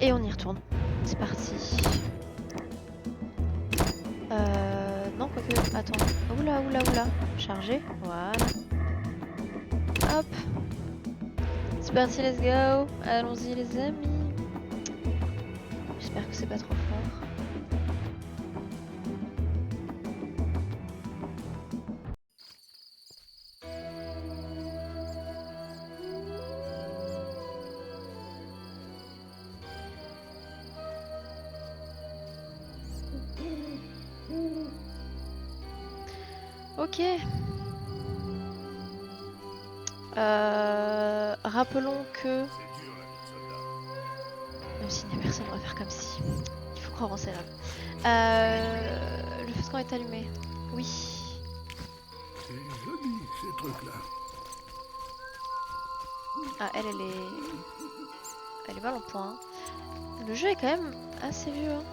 Et on y retourne. C'est parti. Non, quoique. Attends. Oula, oula, oula. Chargé. Voilà. Hop. C'est parti, let's go. Allons-y, les amis. J'espère que c'est pas trop fort. Ok. Rappelons que... Même s'il n'y a personne, on va faire comme si. Il faut croire en ses rêves. Le feu de camp est allumé. Oui. C'est joli, ces trucs-là. Ah, elle est... Elle est mal en point. Le jeu est quand même assez vieux. Hein.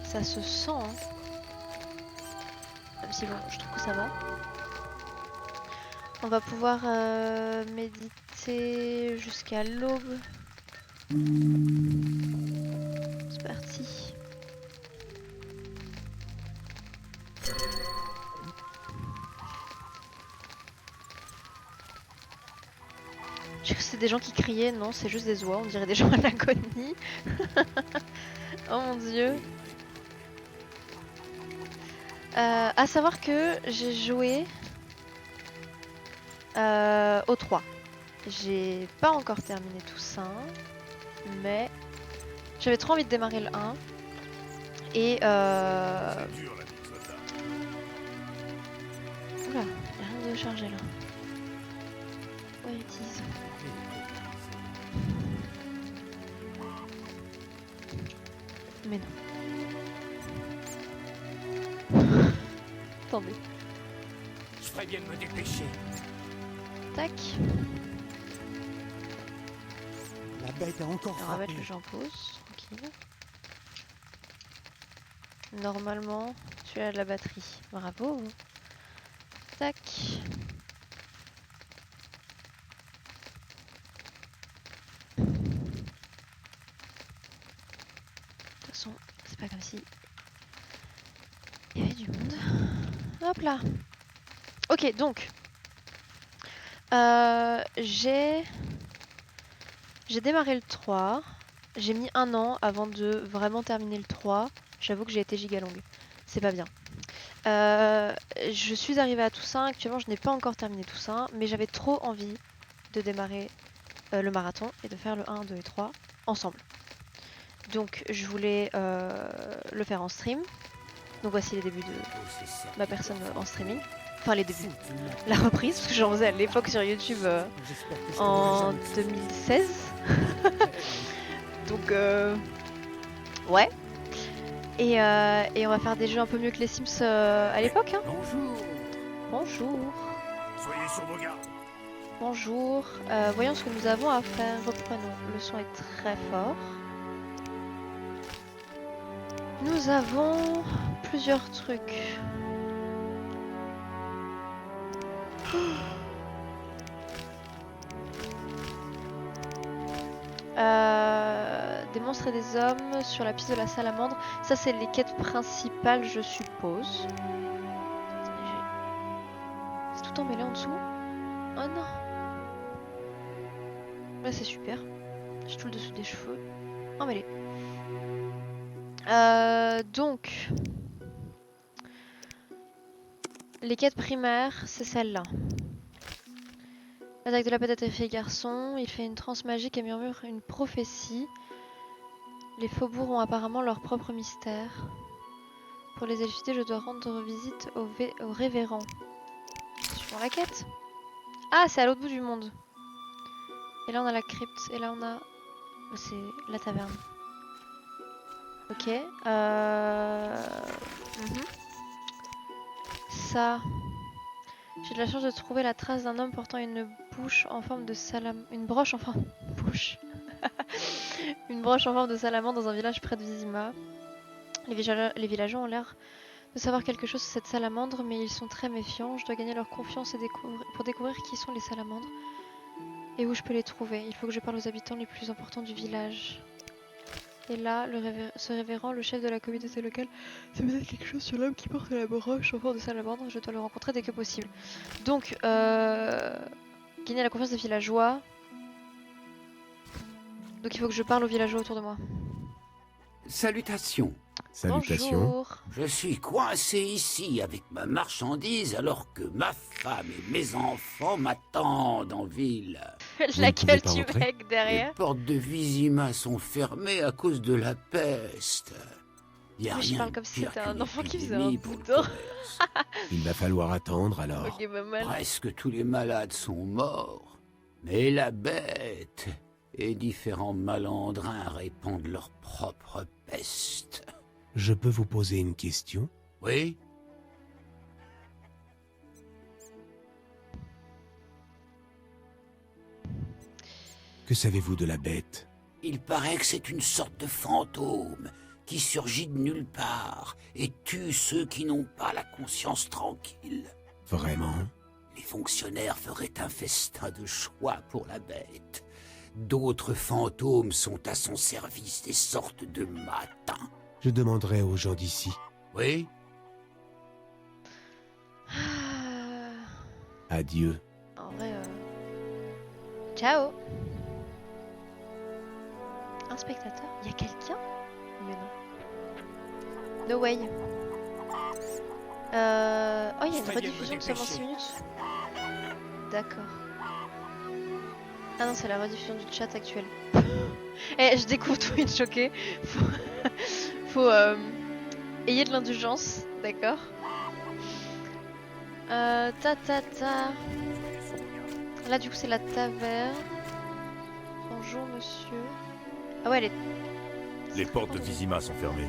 Ça se sent. Hein. Même si bon, je trouve que ça va. On va pouvoir méditer jusqu'à l'aube. C'est parti. J'ai cru que c'était des gens qui criaient, non, c'est juste des oies, on dirait des gens à l'agonie. Oh mon dieu. À savoir que j'ai joué au 3. J'ai pas encore terminé tout ça, mais j'avais trop envie de démarrer le 1. Et Oula, y'a rien de chargé là. Ouais, utilise. Mais non. Attendez. Je ferais bien de me dépêcher. Tac. La bête a encore On va mettre frappé. le jeu en pause, tranquille. Normalement, tu as de la batterie. Bravo. Tac. De toute façon, c'est pas comme si il y avait du monde. Hop là. Ok, donc j'ai démarré le 3. J'ai mis 1 an avant de vraiment terminer le 3. J'avoue que j'ai été giga longue. C'est pas bien. Je suis arrivée à Toussaint. Actuellement, je n'ai pas encore terminé Toussaint, mais j'avais trop envie de démarrer le marathon et de faire le 1, 2 et 3 ensemble. Donc, je voulais le faire en stream. Donc, voici les débuts de ma personne en streaming. Enfin, les débuts. La reprise, parce que j'en faisais à l'époque sur YouTube en 2016. Donc, ouais. Et on va faire des jeux un peu mieux que les Sims à l'époque. Hein. Bonjour. Bonjour. Soyez sur vos gardes. Bonjour. Voyons ce que nous avons à faire. Reprenons. Le son est très fort. Nous avons plusieurs trucs. Des monstres et des hommes sur la piste de la salamandre. Ça, c'est les quêtes principales, je suppose. C'est tout emmêlé en dessous. Oh non. Là, c'est super. J'ai tout le dessous des cheveux emmêlé. Donc, les quêtes primaires, c'est celle-là. L'attaque de la patate fille garçon, il fait une transe magique et murmure une prophétie. Les faubourgs ont apparemment leur propre mystère. Pour les élucider, je dois rendre visite au révérend. Suivons la quête. Ah, c'est à l'autre bout du monde. Et là, on a la crypte. Et là, on a... C'est la taverne. Ok. Ça... J'ai de la chance de trouver la trace d'un homme portant une bouche en forme de salamandre. Une broche en forme de bouche. Une broche en forme de salamandre dans un village près de Vizima. Les villageois ont l'air de savoir quelque chose sur cette salamandre, mais ils sont très méfiants. Je dois gagner leur confiance et pour découvrir qui sont les salamandres et où je peux les trouver. Il faut que je parle aux habitants les plus importants du village. Et là, ce révérend, le chef de la communauté locale, c'est peut-être quelque chose sur l'homme qui porte la broche au fond de Salamandre. Je dois le rencontrer dès que possible. Donc, gagner la confiance des villageois. Donc il faut que je parle aux villageois autour de moi. Salutations. Salutations. Bonjour. Je suis coincé ici avec ma marchandise alors que ma femme et mes enfants m'attendent en ville. Laquelle pas tu rentrer mec Les derrière? portes de Vizima sont fermées à cause de la peste. Y a Mais je rien parle de comme si pire c'était un qu'une enfant qui faisait un épidémie pour le boudin. commerce. Il va falloir attendre alors. Ok, pas mal. Presque tous les malades sont morts. Mais la bête et différents malandrins répandent leur propre peste. Je peux vous poser une question? Oui? Que savez-vous de la bête? Il paraît que c'est une sorte de fantôme qui surgit de nulle part et tue ceux qui n'ont pas la conscience tranquille. Vraiment? Les fonctionnaires feraient un festin de choix pour la bête. D'autres fantômes sont à son service des sortes de matins. Je demanderai aux gens d'ici. Oui? Ah, Adieu. en vrai, ciao. Un spectateur? Il y a quelqu'un? Mais non. No way. Oh, il y a une rediffusion de seulement 6 minutes. D'accord. Ah non, c'est la rediffusion du chat actuel. Eh, je découvre Twitch, ok. Faut ayez de l'indulgence, d'accord. Ta. Là, du coup, c'est la taverne. Bonjour, monsieur. Ah ouais, elle est... Les portes de Vizima sont fermées.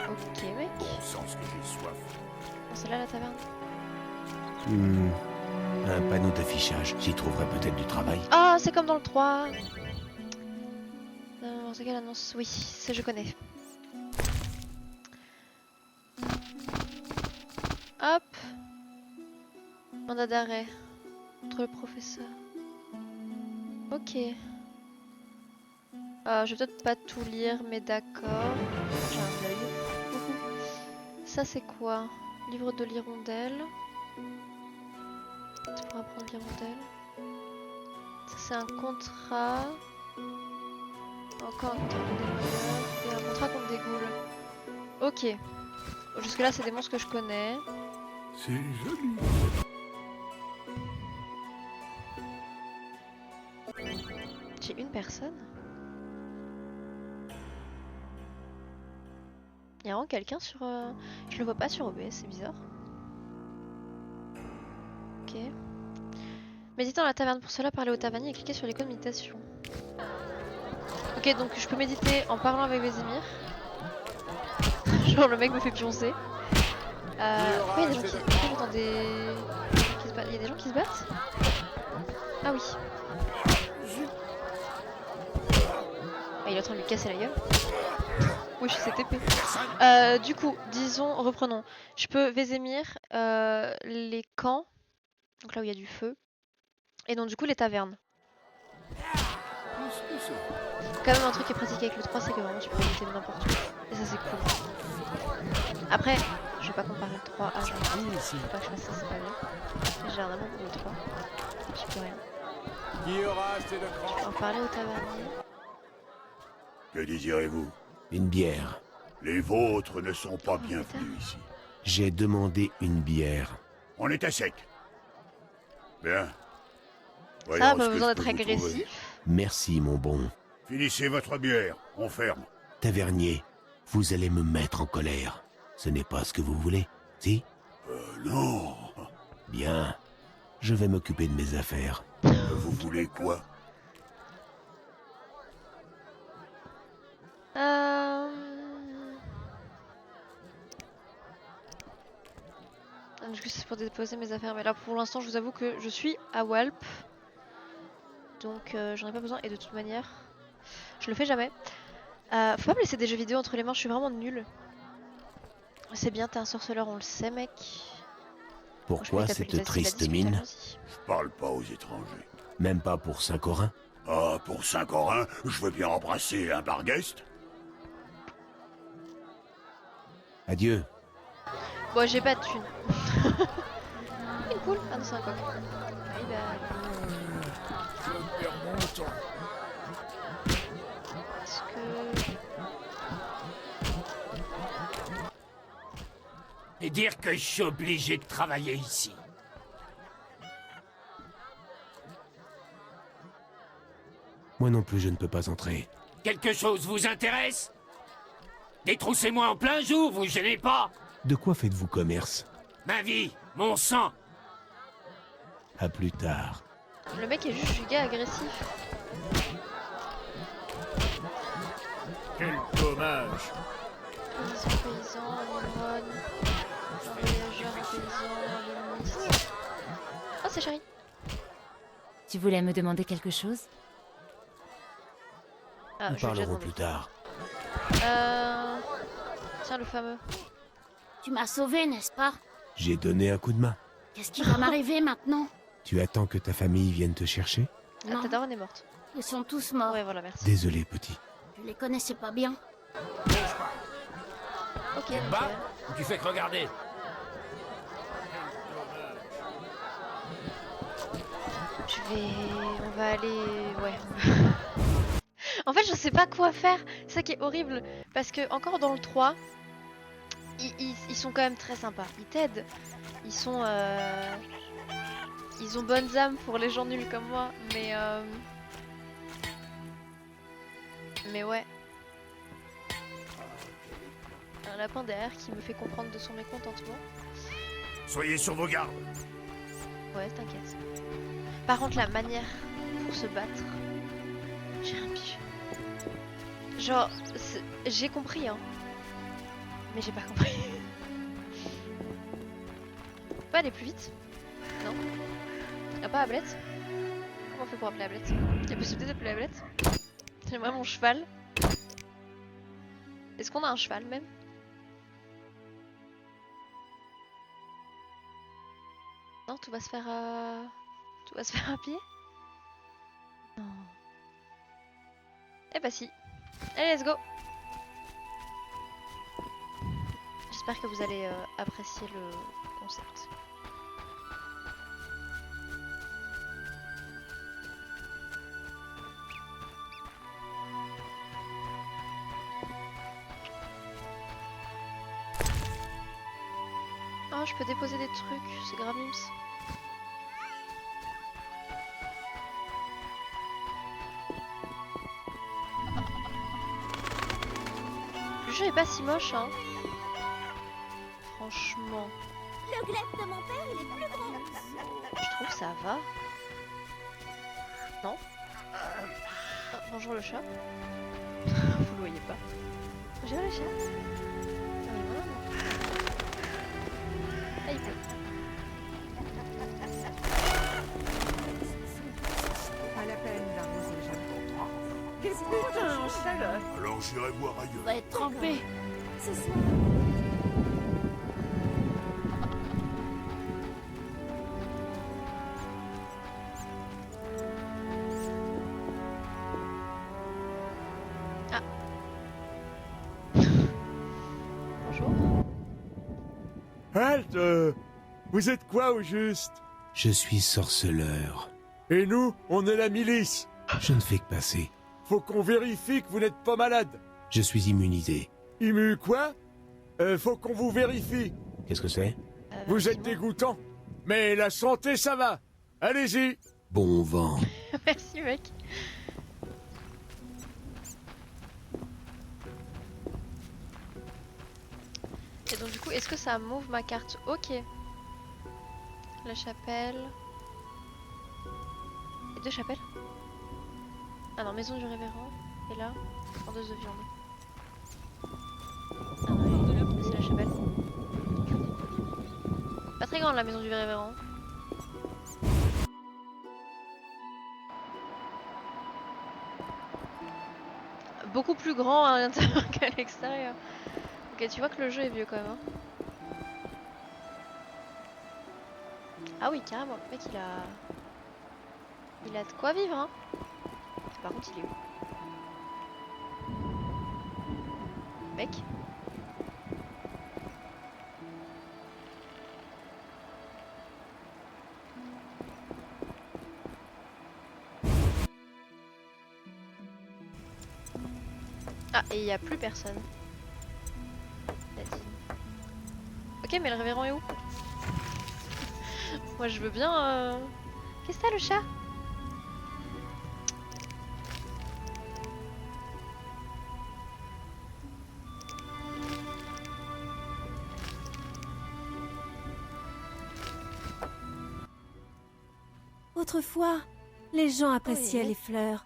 Ok, mec. Bon sens que j'ai soif. Bon, c'est là la taverne. Un panneau d'affichage. J'y trouverai peut-être du travail. Ah, c'est comme dans le 3. Dans quelle annonce? Oui, ça je connais. Hop. Mandat d'arrêt. Contre le professeur. Ok. Je vais peut-être pas tout lire, mais d'accord. J'ai un œil. Ça c'est quoi? Livre de l'hirondelle. Tu pourras prendre l'hirondelle. Ça c'est un contrat. Encore un contrat contre des voleurs. Et un contrat contre des ghouls. Ok. Jusque là c'est des monstres que je connais. C'est joli. J'ai une personne. Il y a vraiment quelqu'un sur... Je le vois pas sur OBS, c'est bizarre. Ok. Méditer dans la taverne. Pour cela, parler au tavernier et cliquer sur l'icône méditation. Ok, donc je peux méditer en parlant avec Vesemir. Genre le mec me fait pioncer. Pourquoi il y a des gens qui... Pourquoi j'entends des... qui se battent? Il y a des gens qui se battent? Ah oui. Ah, il est en train de lui casser la gueule. Oui, je suis CTP. Du coup, disons, reprenons. Je peux Vesemir, les camps, donc là où il y a du feu, et donc du coup les tavernes. Quand même un truc qui est pratique avec le 3, c'est que vraiment tu peux éviter de n'importe où. Et ça c'est cool. Après, je vais pas comparer le 3 à genre. Faut pas que je fasse ça, c'est pas bien. Mais j'ai un amour pour le 3. J'y peux rien. Qui aura assez de Je peux en parler au tavernier. Que désirez-vous? Une bière. Les vôtres ne sont pas bienvenus ici. J'ai demandé une bière. On est à sec. Bien. Ça, Voyons pas ce que besoin je d'être peux vous trouver. agressif. Merci, mon bon. Finissez votre bière. On ferme. Tavernier, vous allez me mettre en colère. Ce n'est pas ce que vous voulez, si? Non. Bien. Je vais m'occuper de mes affaires. Vous voulez quoi? Du coup, c'est pour déposer mes affaires. Mais là, pour l'instant, je vous avoue que je suis à Walp. Donc, j'en ai pas besoin. Et de toute manière, je le fais jamais. Faut pas me laisser des jeux vidéo entre les mains, je suis vraiment nulle. C'est bien, t'es un sorceleur, on le sait, mec. Pourquoi cette triste mine? Je parle pas aux étrangers. Même pas pour Saint-Corin? Ah, pour Saint-Corin, je veux bien embrasser un bargueste. Adieu. Bon, j'ai pas de thunes. Il est cool. Ah non, c'est un coq. Oui, bah... Est-ce que... Et dire que je suis obligé de travailler ici. Moi non plus, je ne peux pas entrer. Quelque chose vous intéresse? Détroussez-moi en plein jour, vous gênez pas? De quoi faites-vous commerce? Ma vie, mon sang. À plus tard. Le mec est juste giga agressif. Quel dommage. Paysan, ivrogne, voyageur, paysan, alumniste. Oh, c'est chéri. Tu voulais me demander quelque chose? Ah, Nous je vais déjà parlerons demander. plus tard. Tiens, le fameux. Tu m'as sauvé, n'est-ce pas? J'ai donné un coup de main. Qu'est-ce qui va m'arriver maintenant? Tu attends que ta famille vienne te chercher? Ah, Non, ta daronne est morte. ils sont tous morts. Ouais, voilà, merci. Désolé, petit. Je les connaissais pas bien. Ok, Tu te nickel. bats ou tu fais que regarder? On va aller... Ouais. En fait, je sais pas quoi faire. C'est ça qui est horrible. Parce que, encore dans le 3, ils sont quand même très sympas. Ils t'aident. Ils sont... Ils ont bonnes âmes pour les gens nuls comme moi. Mais ouais. Un lapin derrière qui me fait comprendre de son mécontentement. Soyez sur vos gardes. Ouais, t'inquiète. Par contre, la manière pour se battre, j'ai rien pigé. Genre, j'ai compris, hein. Mais j'ai pas compris. On peut aller plus vite? Non? Y'a pas Ablette? Comment on fait pour appeler Ablette? Y'a possibilité d'appeler Ablette? J'aimerais mon cheval. Est-ce qu'on a un cheval même? Non, tout va se faire à... Tout va se faire à pied? Non. Eh bah si. Allez, let's go. J'espère que vous allez apprécier le concept. Oh, je peux déposer des trucs, c'est grave mims. Le jeu est pas si moche, hein. Franchement, Le glaive de mon père, il est plus grand. je trouve que ça va. Non? Ah, bonjour le chat. Vous le voyez pas. Bonjour le chat. Ah, mais voilà. Ah, il pleut. Pas la peine d'arroser Jeanne. Qu'est-ce que en chaleur? Alors j'irai voir On ailleurs. va être trempé. Ce soir, Bonjour. Halte vous êtes quoi au juste? Je suis sorceleur. Et nous, on est la milice. Je ne fais que passer. Faut qu'on vérifie que vous n'êtes pas malade. Je suis immunisé. Immu quoi? Faut qu'on vous vérifie. Qu'est-ce que c'est? Vous êtes Dis-moi. dégoûtant. Mais la santé, ça va. Allez-y. Bon vent. Merci mec. Et donc du coup, est-ce que ça m'ouvre ma carte? Ok. La chapelle. Et deux chapelles? Ah non, maison du révérend. Et là, vendeuse de viande. Ah ouais, c'est la chapelle. Pas très grande la maison du révérend. Beaucoup plus grand à l'intérieur qu'à l'extérieur. Ok, tu vois que le jeu est vieux quand même. Hein. Ah oui, carrément, le mec il a... Il a de quoi vivre, hein. Par contre, il est où? Mec? Ah, et il n'y a plus personne. Nadine. Ok, mais le révérend est où? Moi je veux bien... Qu'est-ce que t'as le chat? Autrefois, les gens appréciaient Oui. les fleurs.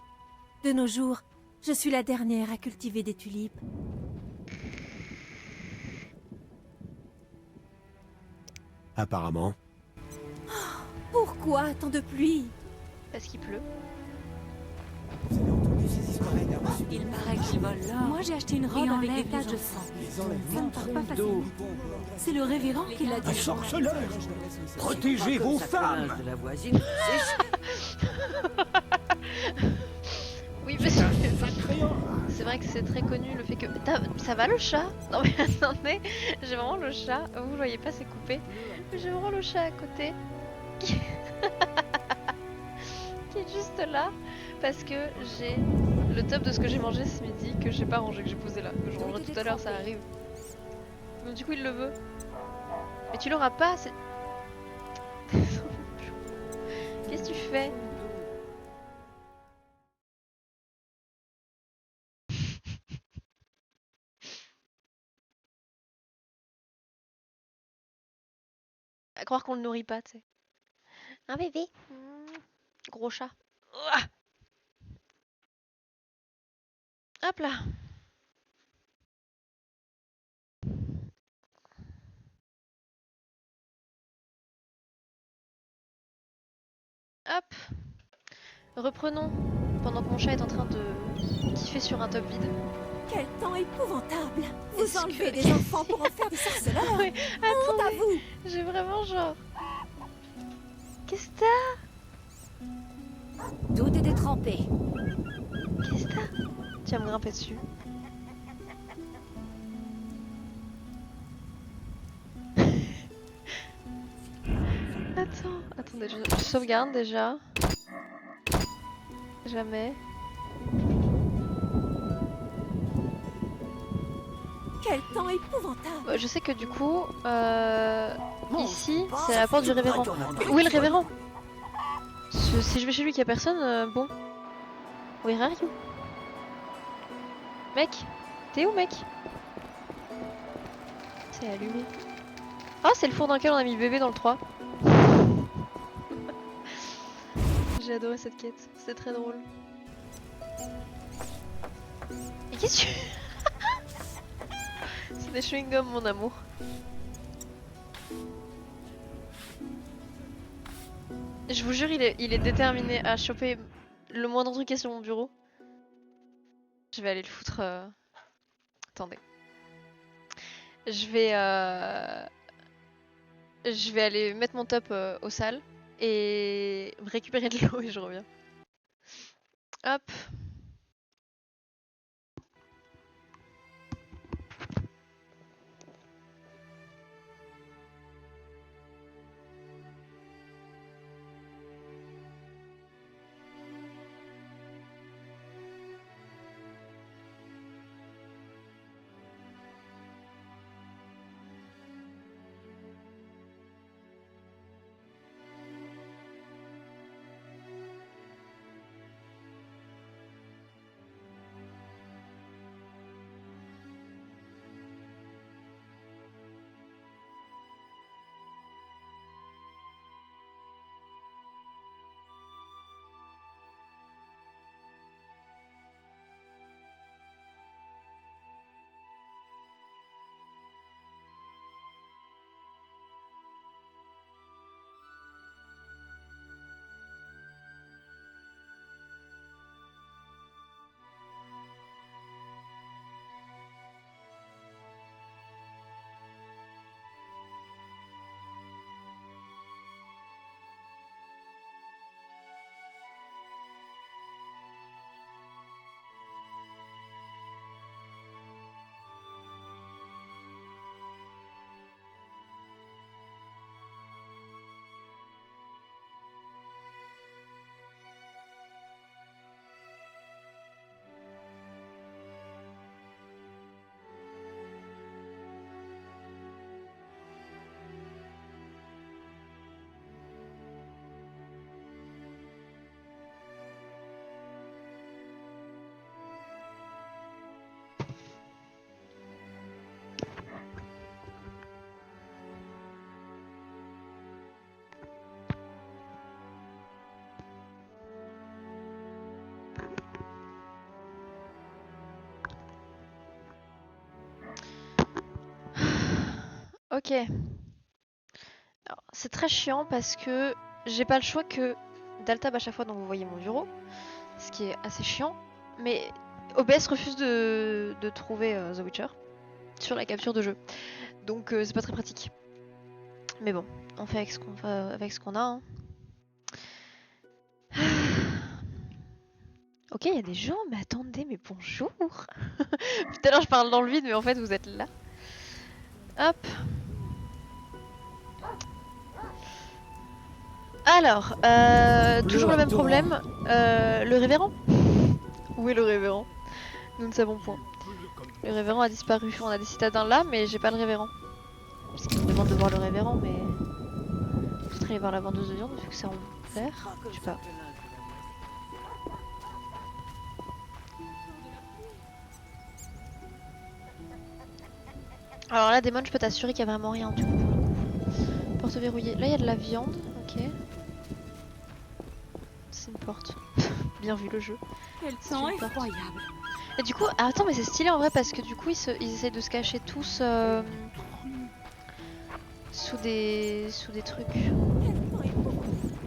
De nos jours, je suis la dernière à cultiver des tulipes. Apparemment. Pourquoi tant de pluie? Parce qu'il pleut. Il paraît qu'ils volent l'or. Moi, j'ai acheté une robe Et avec des enlève taches les de enfants. sang. Ça ne part pas facilement. C'est le révérend qui l'a dit. Sorceleur! Protégez vos femmes! De la voisine. Oui, mais c'est vrai que c'est très connu le fait que... Ça va le chat? Non mais attendez, j'ai vraiment le chat. Vous le voyez pas, c'est coupé. Mais j'ai vraiment le chat à côté. Qui... qui est juste là. Parce que j'ai le top de ce que j'ai mangé ce midi que j'ai pas rangé, que j'ai posé là. Que je rangerai tout à l'heure, ça arrive. Donc du coup il le veut. Mais tu l'auras pas, c'est... Qu'est-ce que tu fais? À croire qu'on le nourrit pas, tu sais. Un bébé. Gros chat. Ouah. Hop là. Hop. Reprenons. Pendant que mon chat est en train de kiffer sur un top vide. Quel temps épouvantable! Vous Est-ce enlevez que- des enfants pour en faire des sorceleurs! Oui, Honte à attendez. vous! J'ai vraiment genre... Qu'est-ce que t'as? Tout était trempé. Qu'est-ce que t'as? Tu vas me grimper dessus. Attendez, je sauvegarde déjà. Jamais. Quel temps épouvantable! Je sais que du coup, ici, c'est la porte du révérend. Mais où est le révérend? Si je vais chez lui qu'il y a personne, bon. Where are you? Mec? T'es où, mec? C'est allumé. Ah, c'est le four dans lequel on a mis bébé dans le 3. J'ai adoré cette quête, c'était très drôle. Et qu'est-ce que tu... C'est des chewing-gums, mon amour. Je vous jure, il est déterminé à choper le moindre truc qui est sur mon bureau. Je vais aller le foutre... Attendez. Je vais aller mettre mon top aux salles et récupérer de l'eau et je reviens. Hop. Ok. C'est très chiant parce que j'ai pas le choix que d'Altab à chaque fois, donc vous voyez mon bureau, ce qui est assez chiant. Mais OBS refuse de trouver The Witcher sur la capture de jeu. Donc c'est pas très pratique. Mais bon, on fait avec ce qu'on a. Hein. Ok, il y a des gens, mais attendez, mais bonjour. Tout à l'heure je parle dans le vide, mais en fait vous êtes là. Hop. Alors, toujours le même problème. Le révérend. Où est le révérend? Nous ne savons point. Le révérend a disparu. On a des citadins là, mais j'ai pas le révérend. Parce qu'il me demande de voir le révérend, mais... Peut-être aller voir la vendeuse de viande, vu que c'est en vert. Je sais pas. Alors là, Démon, je peux t'assurer qu'il y a vraiment rien du coup. Porte verrouillée. Là, il y a de la viande. Ok. C'est une porte. Bien vu le jeu. Quel temps effroyable. Et du coup, ah, attends, mais c'est stylé en vrai parce que du coup, ils essayent de se cacher tous sous des trucs.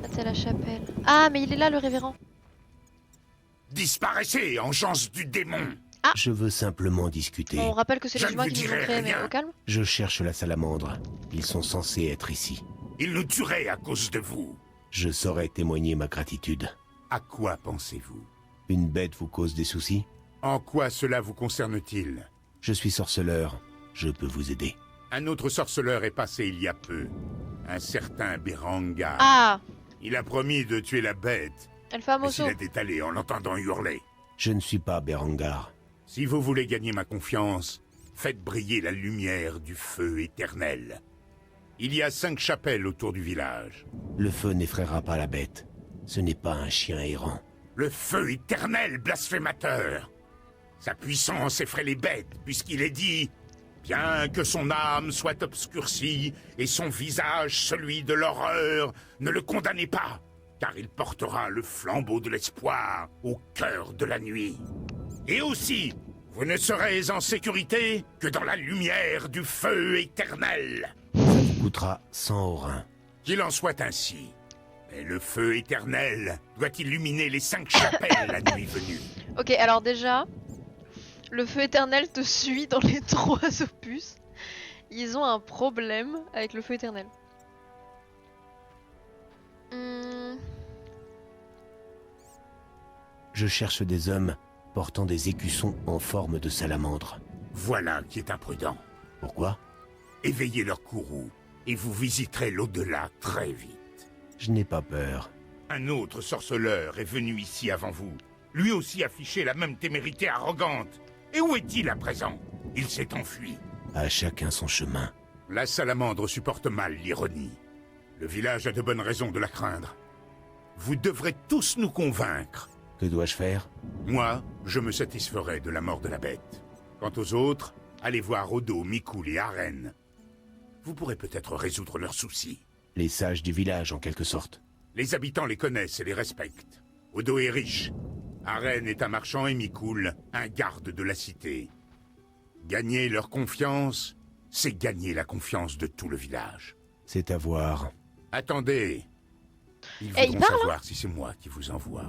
Là, t'as la chapelle. Ah, mais il est là, le révérend. Disparaissez, engeance du démon! Je veux simplement discuter. On rappelle que c'est les Je ne humains vous qui nous ont dirai créés, mais rien. au calme. Je cherche la salamandre. Ils sont censés être ici. Il nous tuerait à cause de vous. Je saurais témoigner ma gratitude. À quoi pensez-vous? Une bête vous cause des soucis? En quoi cela vous concerne-t-il? Je suis sorceleur. Je peux vous aider. Un autre sorceleur est passé il y a peu. Un certain Berengar. Ah, Il a promis de tuer la bête, elle fait mais famoso. il a détalé en l'entendant hurler. Je ne suis pas Berengar. Si vous voulez gagner ma confiance, faites briller la lumière du feu éternel. Il y a 5 chapelles autour du village. Le feu n'effraiera pas la bête. Ce n'est pas un chien errant. Le feu éternel, blasphémateur! Sa puissance effraie les bêtes, puisqu'il est dit « Bien que son âme soit obscurcie, et son visage celui de l'horreur, ne le condamnez pas, car il portera le flambeau de l'espoir au cœur de la nuit. Et aussi, vous ne serez en sécurité que dans la lumière du feu éternel. » Coûtera 100 orins. Qu'il en soit ainsi. Mais le feu éternel doit illuminer les 5 chapelles la nuit venue. Ok, alors déjà, le feu éternel te suit dans les 3 opus. Ils ont un problème avec le feu éternel. Je cherche des hommes portant des écussons en forme de salamandre. Voilà qui est imprudent. Pourquoi? Éveillez leur courroux, et vous visiterez l'au-delà très vite. Je n'ai pas peur. Un autre sorceleur est venu ici avant vous. Lui aussi affichait la même témérité arrogante. Et où est-il à présent? Il s'est enfui. À chacun son chemin. La salamandre supporte mal l'ironie. Le village a de bonnes raisons de la craindre. Vous devrez tous nous convaincre. Que dois-je faire? Moi, je me satisferai de la mort de la bête. Quant aux autres, allez voir Odo, Mikul et Arène. Vous pourrez peut-être résoudre leurs soucis. Les sages du village, en quelque sorte. Les habitants les connaissent et les respectent. Odo est riche. Arène est un marchand et Mikul, un garde de la cité. Gagner leur confiance, c'est gagner la confiance de tout le village. C'est à voir. Attendez. Ils Eh, il voudront parle, savoir si c'est moi qui vous envoie.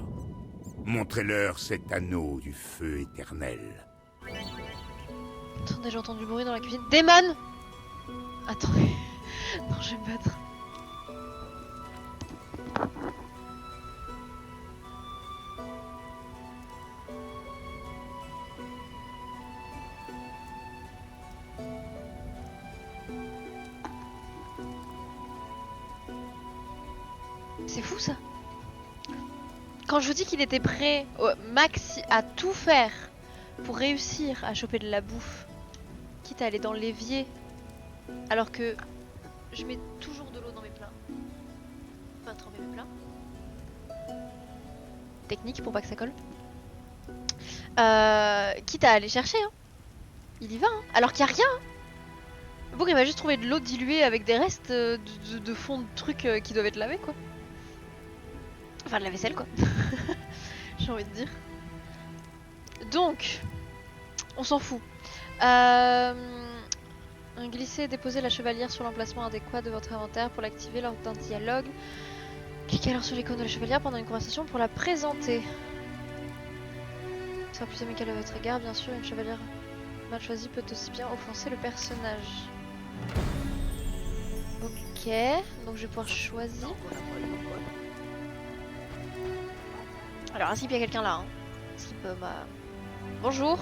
Montrez-leur cet anneau du feu éternel. Attendez, j'entends du bruit dans la cuisine. Démon! Attendez. Non, je vais me battre. C'est fou ça. Quand je vous dis qu'il était prêt au max à tout faire pour réussir à choper de la bouffe, quitte à aller dans l'évier, alors que je mets toujours de l'eau dans mes plats. Enfin, tremper mes plats. Technique pour pas que ça colle. Quitte à aller chercher, hein. Il y va, hein. Alors qu'il n'y a rien. Bourg, il va juste trouver de l'eau diluée avec des restes de fond de trucs qui doivent être lavés, quoi. Enfin, de la vaisselle, quoi. J'ai envie de dire. Donc, on s'en fout. Glissez et déposez la chevalière sur l'emplacement adéquat de votre inventaire pour l'activer lors d'un dialogue. Cliquez alors sur l'icône de la chevalière pendant une conversation pour la présenter. Ce sera plus amical à votre égard, bien sûr, une chevalière mal choisie peut aussi bien offenser le personnage. Ok, donc je vais pouvoir choisir. Alors, est-ce qu'il y a quelqu'un là hein? Est-ce qu'il peut Bonjour.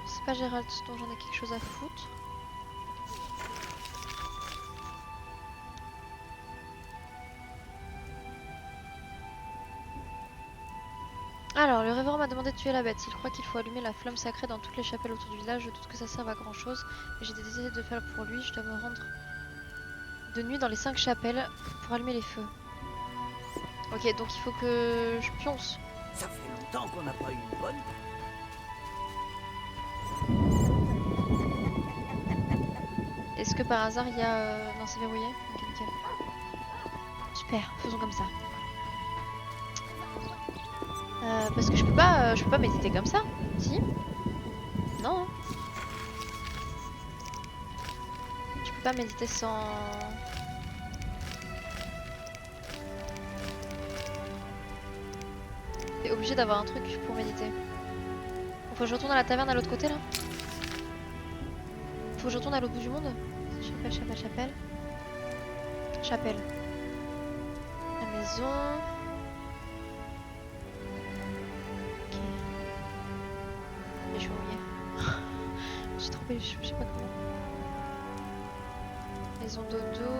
C'est pas Gérald dont j'en ai quelque chose à foutre. Alors, le rêveur m'a demandé de tuer la bête. Il croit qu'il faut allumer la flamme sacrée dans toutes les chapelles autour du village. Je doute que ça serve à grand chose, mais j'ai décidé de faire pour lui. Je dois me rendre de nuit dans les 5 chapelles pour allumer les feux. Ok, donc il faut que je pionce. Ça fait longtemps qu'on n'a pas eu une bonne. Est-ce que par hasard il y a... Non, c'est verrouillé. Ok, nickel. Super, faisons comme ça. Parce que je peux pas méditer comme ça. Si? Non. Je peux pas méditer sans... T'es obligé d'avoir un truc pour méditer. Faut que je retourne à la taverne à l'autre côté là. Faut que je retourne à l'autre bout du monde. Chapelle, chapelle, chapelle. Chapelle. La maison. Ok. Et je suis rouillée. Je suis trompée, je sais pas comment. Maison dodo.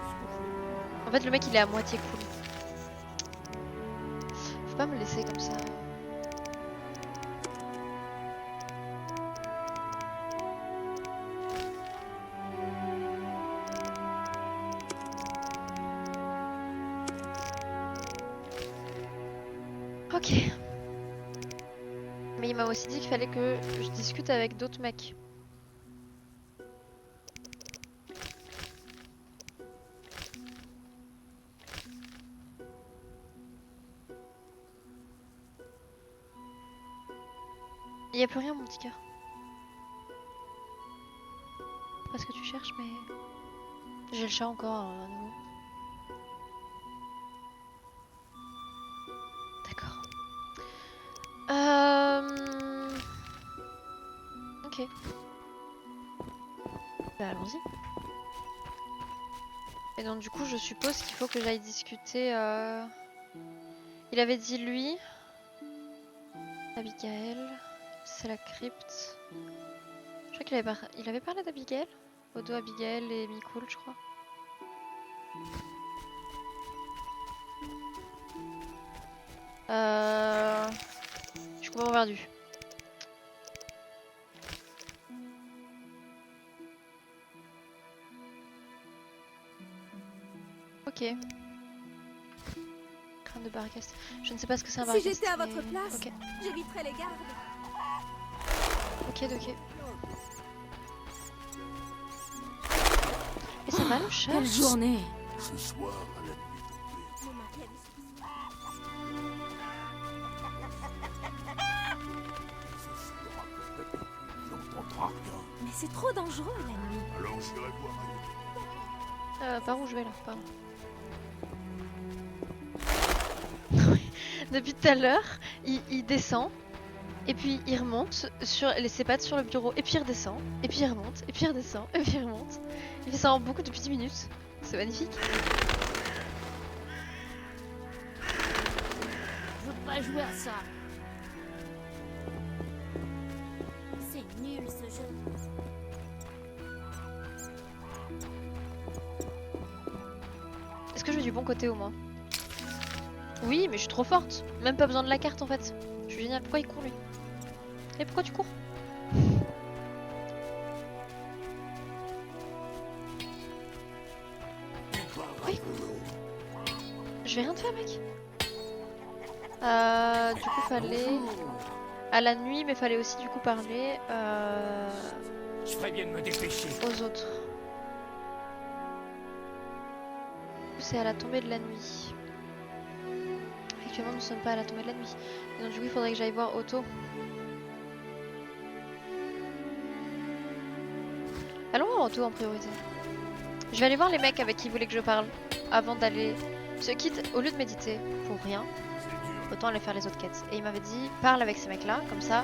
Cool. En fait, le mec il est à moitié cool. Faut pas me laisser comme ça. Ok. Mais il m'a aussi dit qu'il fallait que je discute avec d'autres mecs. Il n'y a plus rien mon petit cœur. Pas ce que tu cherches mais... J'ai le chat encore à nouveau. D'accord. Ok. Bah allons-y. Et donc du coup je suppose qu'il faut que j'aille discuter... Il avait dit lui... Abigail... C'est la crypte. Je crois qu'il avait parlé d'Abigail. Odo, Abigail et Mikul, je crois. Je suis complètement perdu. Ok. Crâne de Barghest. Je ne sais pas ce que c'est un Barghest. Si j'étais à votre mais... place, okay. j'éviterais les gardes. Ok, ok. Et ça va le chat? Quelle journée! Ce soir, à la nuit Mon mari a des soucis. tombée, n'entendra rien. Mais c'est trop dangereux la nuit. Alors j'irai voir. Par où je vais là? Pardon. Depuis tout à l'heure, il descend. Et puis il remonte sur ses pattes sur le bureau, et puis il redescend, et puis il remonte, et puis il redescend, et puis il remonte. Il fait ça en beaucoup depuis 10 minutes. C'est magnifique. Je veux pas jouer à ça. C'est nul ce jeu. Est-ce que je vais du bon côté au moins? Oui, mais je suis trop forte. Même pas besoin de la carte en fait. Je suis génial. Pourquoi il court lui? Et pourquoi tu cours? Oui. Je vais rien te faire mec. Du coup fallait... À la nuit, mais fallait aussi du coup parler Je ferais bien de me dépêcher. aux autres. C'est à la tombée de la nuit. actuellement nous ne sommes pas à la tombée de la nuit. Et donc du coup il faudrait que j'aille voir Otto. Allons voir Otto en priorité. Je vais aller voir les mecs avec qui ils voulaient que je parle avant d'aller... Se quitte, au lieu de méditer pour rien, autant aller faire les autres quêtes. Et il m'avait dit, parle avec ces mecs là, comme ça,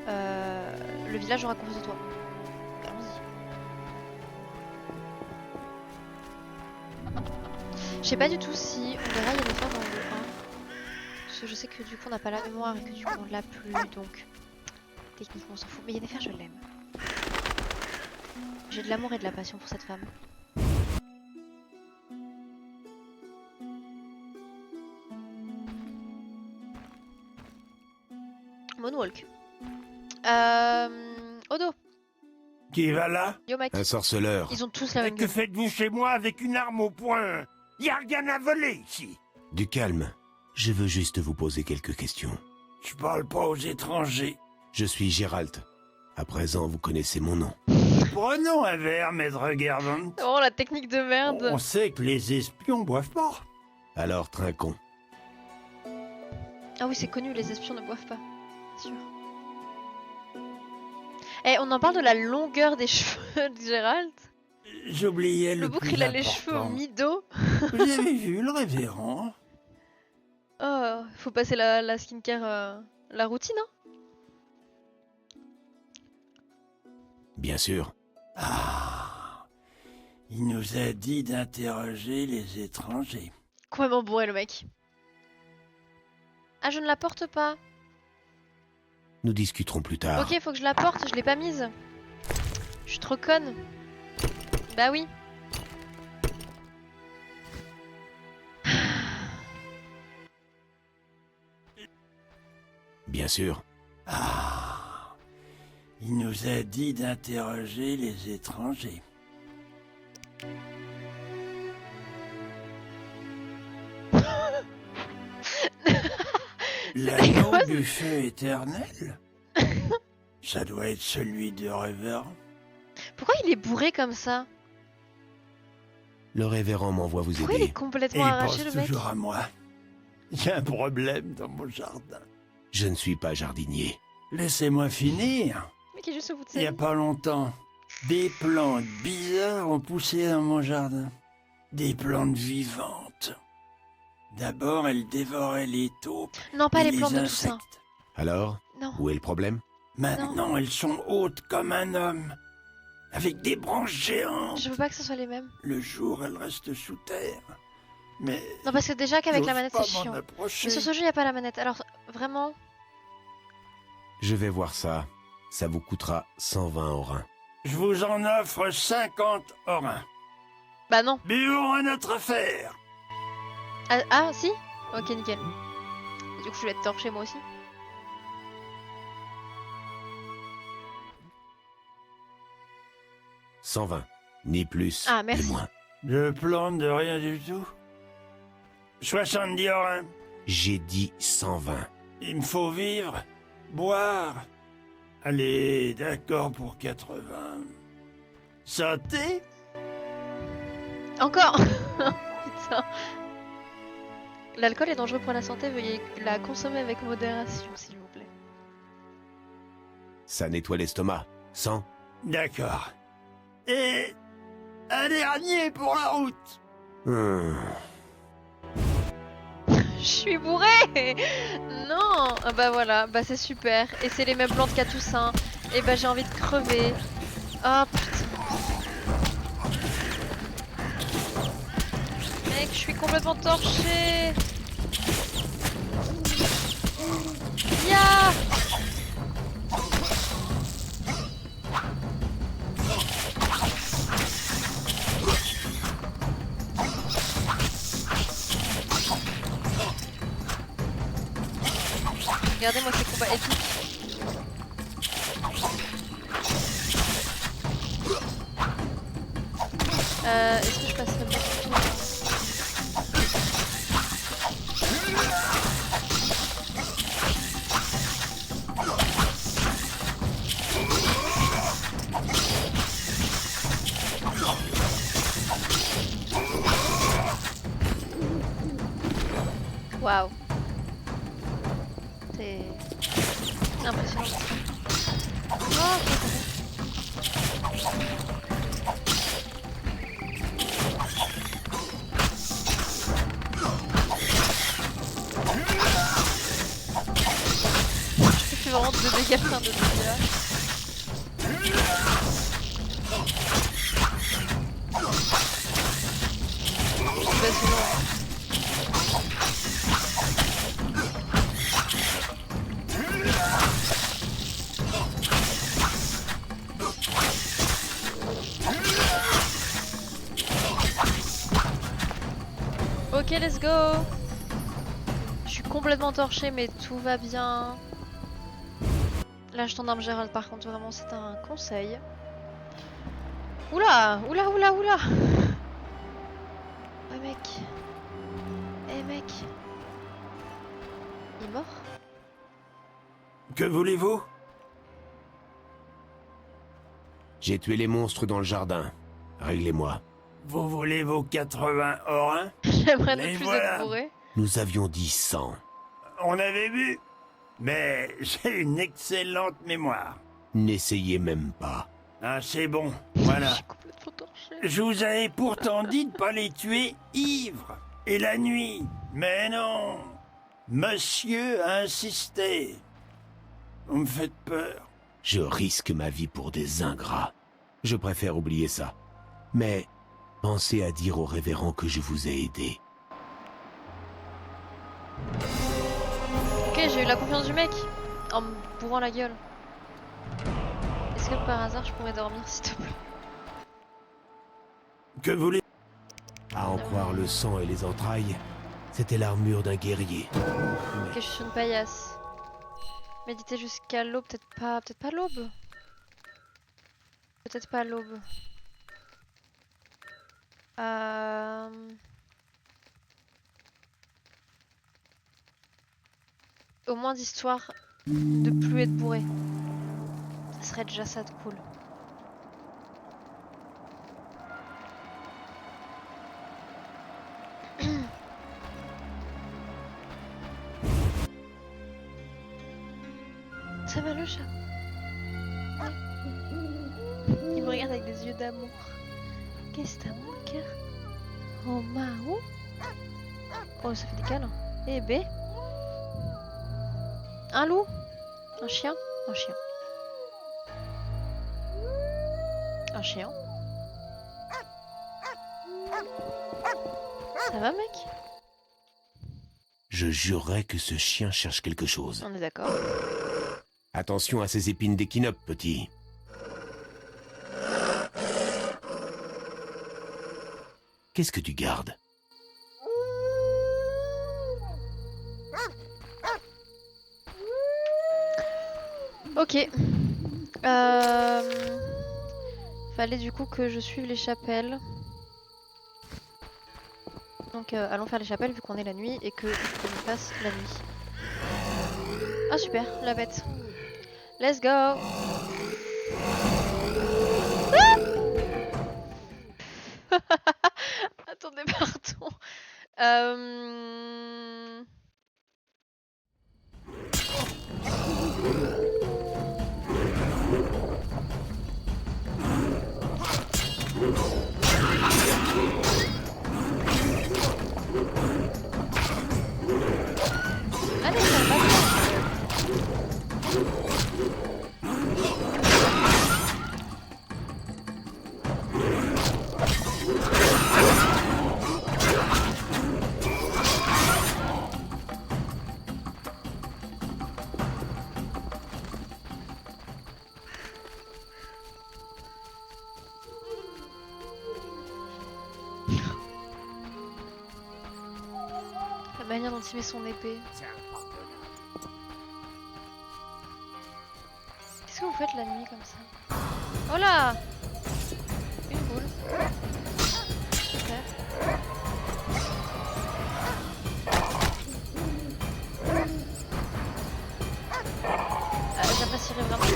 le village aura confiance en toi. Allons-y. Je sais pas du tout si on verra y aller faire dans le 1. Parce que je sais que du coup on n'a pas la mémoire et que du coup on l'a plus, donc techniquement on s'en fout. Mais Yennefer je l'aime. J'ai de l'amour et de la passion pour cette femme. Moonwalk. Odo. Qui va là? Yo mec. Un sorceleur. Ils ont tous la même Que gueule. faites-vous chez moi avec une arme au poing? Y a rien à voler ici. Du calme. Je veux juste vous poser quelques questions. Je parle pas aux étrangers. Je suis Gérald. À présent, vous connaissez mon nom. Prenons un verre, maître Gervant. Oh la technique de merde. On sait que les espions boivent pas. Alors, trinquons. Ah oui c'est connu, les espions ne boivent pas. Bien sûr. Eh, on en parle de la longueur des cheveux de Gérald. J'oubliais le Le bouc plus il a les cheveux au important. mi-dos. Vous avez vu le révérend? Oh, faut passer la skincare, la routine hein. Bien sûr. Ah, il nous a dit d'interroger les étrangers. Complètement bourré le mec. Ah je ne la porte pas. Nous discuterons plus tard. Ok, faut que je la porte, je l'ai pas mise. Je suis trop conne. Bah oui. Bien sûr. Ah, il nous a dit d'interroger les étrangers. L'anneau du feu éternel? Ça doit être celui de révérend. Pourquoi il est bourré comme ça? Le révérend m'envoie vous Pourquoi il est aider. Et complètement il arraché pense le mec? toujours à moi. Il y a un problème dans mon jardin. Je ne suis pas jardinier. Laissez-moi finir. Mais qui est juste au bout de Il sa n'y a vie. pas longtemps, des plantes bizarres ont poussé dans mon jardin. Des plantes vivantes. D'abord, elles dévoraient les taupes Non, pas et les plantes de insectes. Toussaint. Alors, Non. où est le problème? Maintenant, elles sont hautes comme un homme, avec des branches géantes. Je veux pas que ce soit les mêmes. Le jour, elles restent sous terre. Mais Non, parce que déjà qu'avec la j'ose manette pas c'est m'en chiant. approcher. Mais sur ce jeu, il n'y a pas la manette. Alors, vraiment. Je vais voir ça. Ça vous coûtera 120 orins. Je vous en offre 50 orins. Bah non. Buvons à notre affaire. Ah, si. Ok, nickel. Et du coup, je vais être torché moi aussi. « 120. Ni plus, Ah, merci. ni moins. Je plante de rien du tout. 70 orins. J'ai dit 120. Il me faut vivre, boire. Allez, d'accord pour 80. Santé? Encore. Putain. L'alcool est dangereux pour la santé. Veuillez la consommer avec modération, s'il vous plaît. Ça nettoie l'estomac. 100. D'accord. Et un dernier pour la route. Je suis bourré. Non. Ah bah voilà. Bah c'est super. Et c'est les mêmes plantes qu'à Toussaint. Et bah j'ai envie de crever. Oh putain. Mec, je suis complètement torché. Ya. Regardez-moi ces combats épiques. Est-ce que je passerai pas tout Waouh. C'est impressionnant. Oh, je fais vraiment 2 dégâts, plein de dégâts. Bah, ok, let's go. Je suis complètement torchée, mais tout va bien. Lâche ton arme, Gérald, par contre, vraiment, c'est un conseil. Oula, oula, oula, oula. Ouais, mec. Eh, mec. Il est mort? Que voulez-vous? J'ai tué les monstres dans le jardin. Réglez-moi. Vous voulez vos 80 orins? J'aimerais ne Les plus voilà. être bourré. Nous avions dit 100. On avait vu. Mais j'ai une excellente mémoire. N'essayez même pas. Ah, c'est bon. Voilà. Je suis complètement torchée. Je vous avais pourtant dit de pas les tuer ivres. Et la nuit. Mais non. Monsieur a insisté. Vous me faites peur. Je risque ma vie pour des ingrats. Je préfère oublier ça. Mais pensez à dire au révérend que je vous ai aidé. Ok, j'ai eu la confiance du mec en me bourrant la gueule. Est-ce que par hasard je pourrais dormir, s'il te plaît? Que voulez... À en croire le sang et les entrailles, c'était l'armure d'un guerrier. Ok, je suis une paillasse. Méditer jusqu'à l'aube, peut-être pas l'aube. Peut-être pas l'aube. Au moins d'histoire de plus être bourré. Ça serait déjà ça de cool. Ça va le chat? Il me regarde avec des yeux d'amour. Qu'est-ce que t'as mon cœur? Oh Mao? Oh, ça fait des câlins. Eh bé? Un loup? Un chien? Un chien. Un chien. Ça va, mec? Je jurerais que ce chien cherche quelque chose. On est d'accord. Attention à ces épines d'équinope, petit. Qu'est-ce que tu gardes? Ok. Fallait du coup que je suive les chapelles. Donc allons faire les chapelles vu qu'on est la nuit et que il fasse la nuit. Ah super, la bête. Let's go. Ah attendez, pardon. Allez, ça va. La manière dont il met son épée. Qu'est-ce que vous faites la nuit comme ça? Oh là! Une boule. Super. J'apprécierais vraiment pas.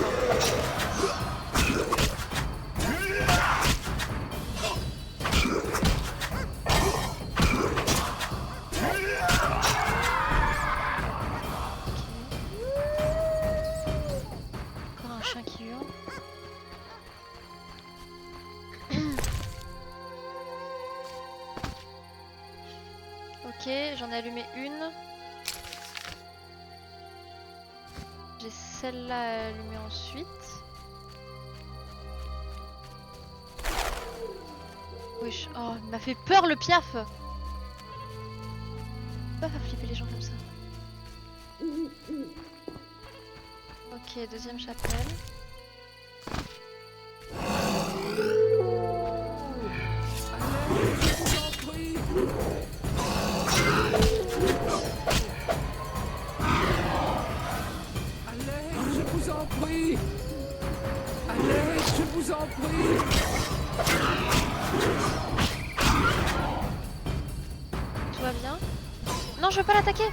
Ok, j'en ai allumé une. J'ai celle-là à allumer ensuite. Wesh, oh, il m'a fait peur le piaf! Pourquoi faire flipper les gens comme ça? Ok, deuxième chapelle. Allez, je vous en prie. Allez, je vous en prie. Tout va bien? Non, je veux pas l'attaquer!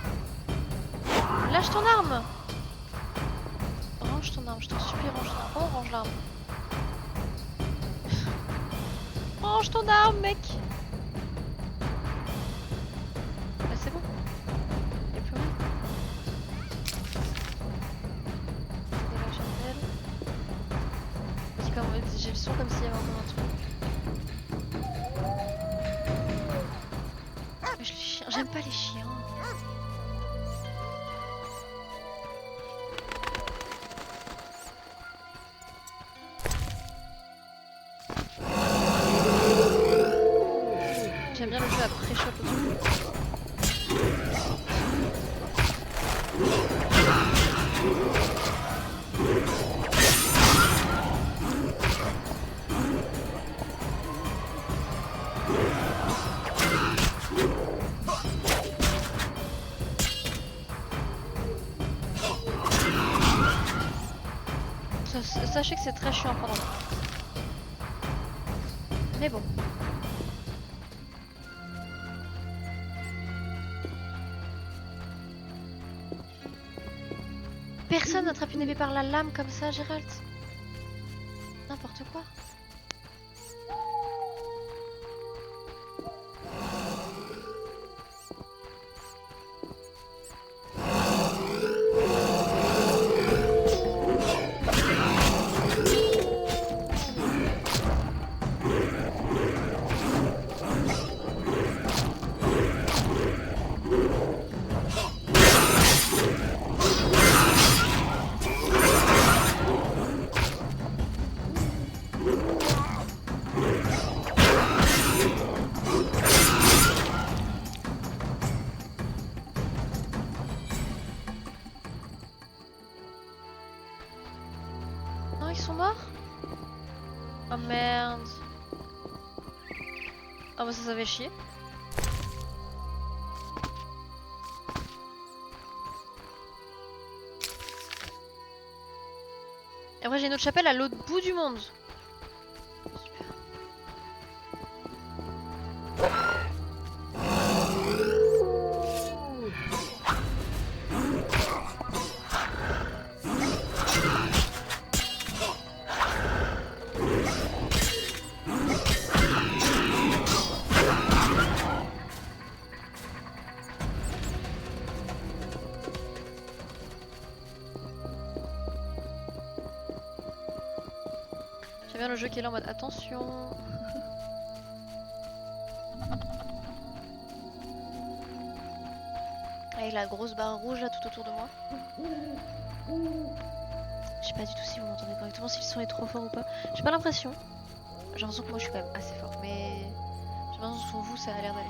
Lâche ton arme! Range ton arme, je t'en supplie, range ton arme. Oh, range l'arme. Range ton arme, mec! Bah, c'est bon. Y'a plus rien. Et la chapelle. J'ai le son comme s'il y avait encore un truc. Mais les chiens, j'aime pas les chiens. J'aime bien le jeu après shot aussi. Sachez que c'est très chiant pendant. Mais bon. Personne n'attrape une épée par la lame comme ça, Gérald. N'importe quoi. Non, ils sont morts? Oh merde. Ah bah ça fait chier. Et après j'ai une autre chapelle à l'autre bout du monde. Super. J'aime bien le jeu qui est là en mode attention. Avec la grosse barre rouge là tout autour de moi. Je sais pas du tout si vous m'entendez correctement, si le son est trop fort ou pas. J'ai pas l'impression. J'ai l'impression que moi je suis quand même assez fort, mais j'ai l'impression que sur vous ça a l'air d'aller.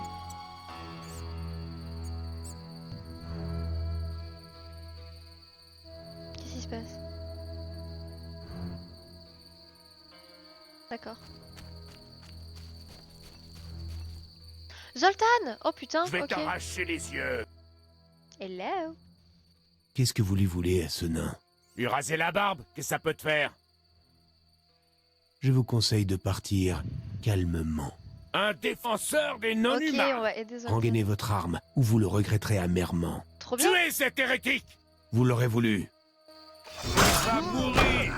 Qu'est-ce qui se passe? D'accord. Zoltan! Oh putain, Je vais ok. t'arracher les yeux. Hello. Qu'est-ce que vous lui voulez à ce nain? Lui raser la barbe, qu'est-ce que ça peut te faire? Je vous conseille de partir calmement. Un défenseur des Ok, non-humains. on va aider Zoltan. Rengainez votre arme, ou vous le regretterez amèrement. Trop bien. Tuez cet hérétique. Vous l'aurez voulu. Va mourir.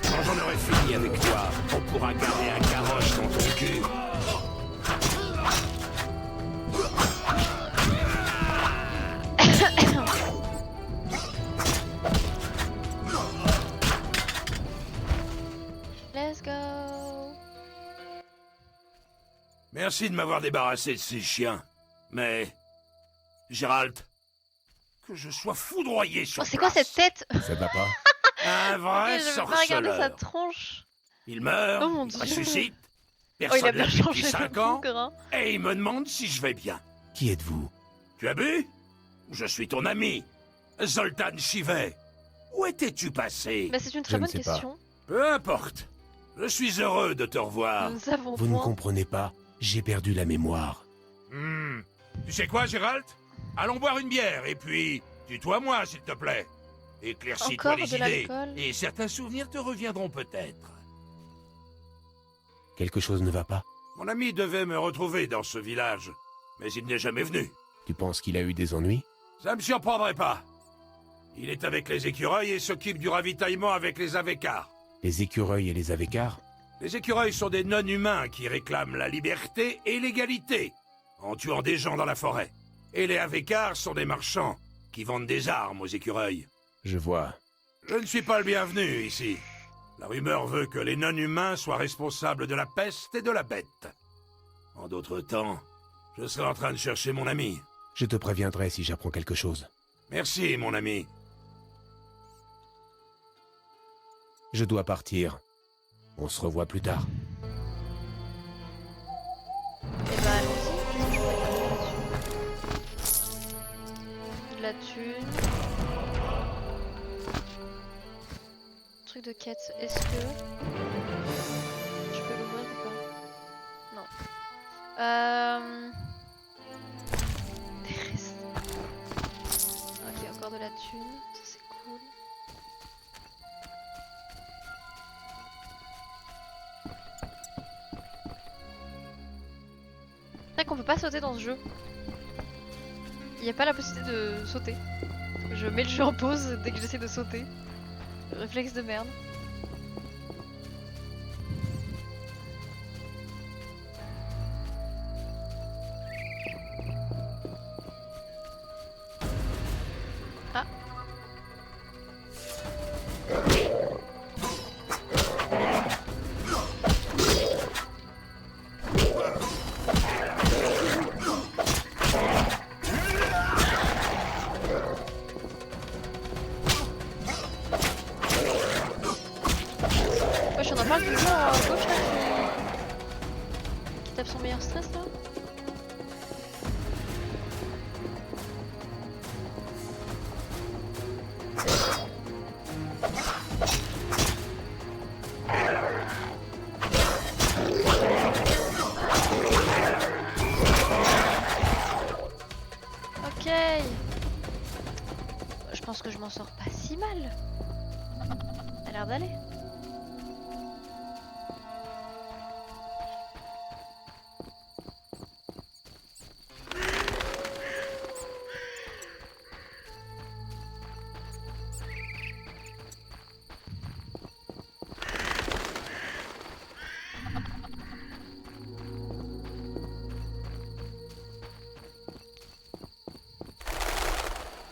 Quand j'en aurai fini avec toi, on pourra garder un caroche dans ton cul. Merci de m'avoir débarrassé de ces chiens. Mais... Gérald, que je sois foudroyé sur Oh, c'est quoi cette tête? Ça va pas? Un vrai Je vais pas regarder sa sorceleur. tronche. Il meurt, Oh mon il Dieu. ressuscite, Oh, il a personne bien l'a vu depuis changé 5 de ans, bougre, hein. et il me demande si je vais bien. Qui êtes-vous? Tu as bu? Je suis ton ami, Zoltan Chivet. Où étais-tu passé? Bah, c'est une très Je ne bonne sais pas. question. Peu importe. Je suis heureux de te revoir. Nous ne savons Vous ne point. comprenez pas, j'ai perdu la mémoire. Tu sais quoi, Gérald? Allons boire une bière, et puis... tutoie-moi, s'il te plaît. Éclaircis-toi Encore les de idées, l'alcool? et certains souvenirs te reviendront peut-être. Quelque chose ne va pas? Mon ami devait me retrouver dans ce village, mais il n'est jamais venu. Tu penses qu'il a eu des ennuis? Ça me surprendrait pas. Il est avec les écureuils et s'occupe du ravitaillement avec les Avekars. Les écureuils et les Avekars? Les écureuils sont des non-humains qui réclament la liberté et l'égalité, en tuant des gens dans la forêt. Et les Avekars sont des marchands qui vendent des armes aux écureuils. Je vois. Je ne suis pas le bienvenu ici. La rumeur veut que les non-humains soient responsables de la peste et de la bête. En d'autres temps, je serai en train de chercher mon ami. Je te préviendrai si j'apprends quelque chose. Merci, mon ami. Je dois partir. On se revoit plus tard. Eh bah, allons-y. Qu'est-ce que je pourrais faire là-dessus? De la thune. Truc de quête. Est-ce que... je peux l'ouvrir ou pas? Non. Des restes. Ok, encore de la thune. Ça, c'est cool. C'est vrai qu'on peut pas sauter dans ce jeu. Il n'y a pas la possibilité de sauter. Je mets le jeu en pause dès que j'essaie de sauter. Réflexe de merde. Ah. Wesh, on en parle toujours à gauche là qui tape son meilleur stress là. Ok. Je pense que je m'en sors pas si mal. Ça a l'air d'aller.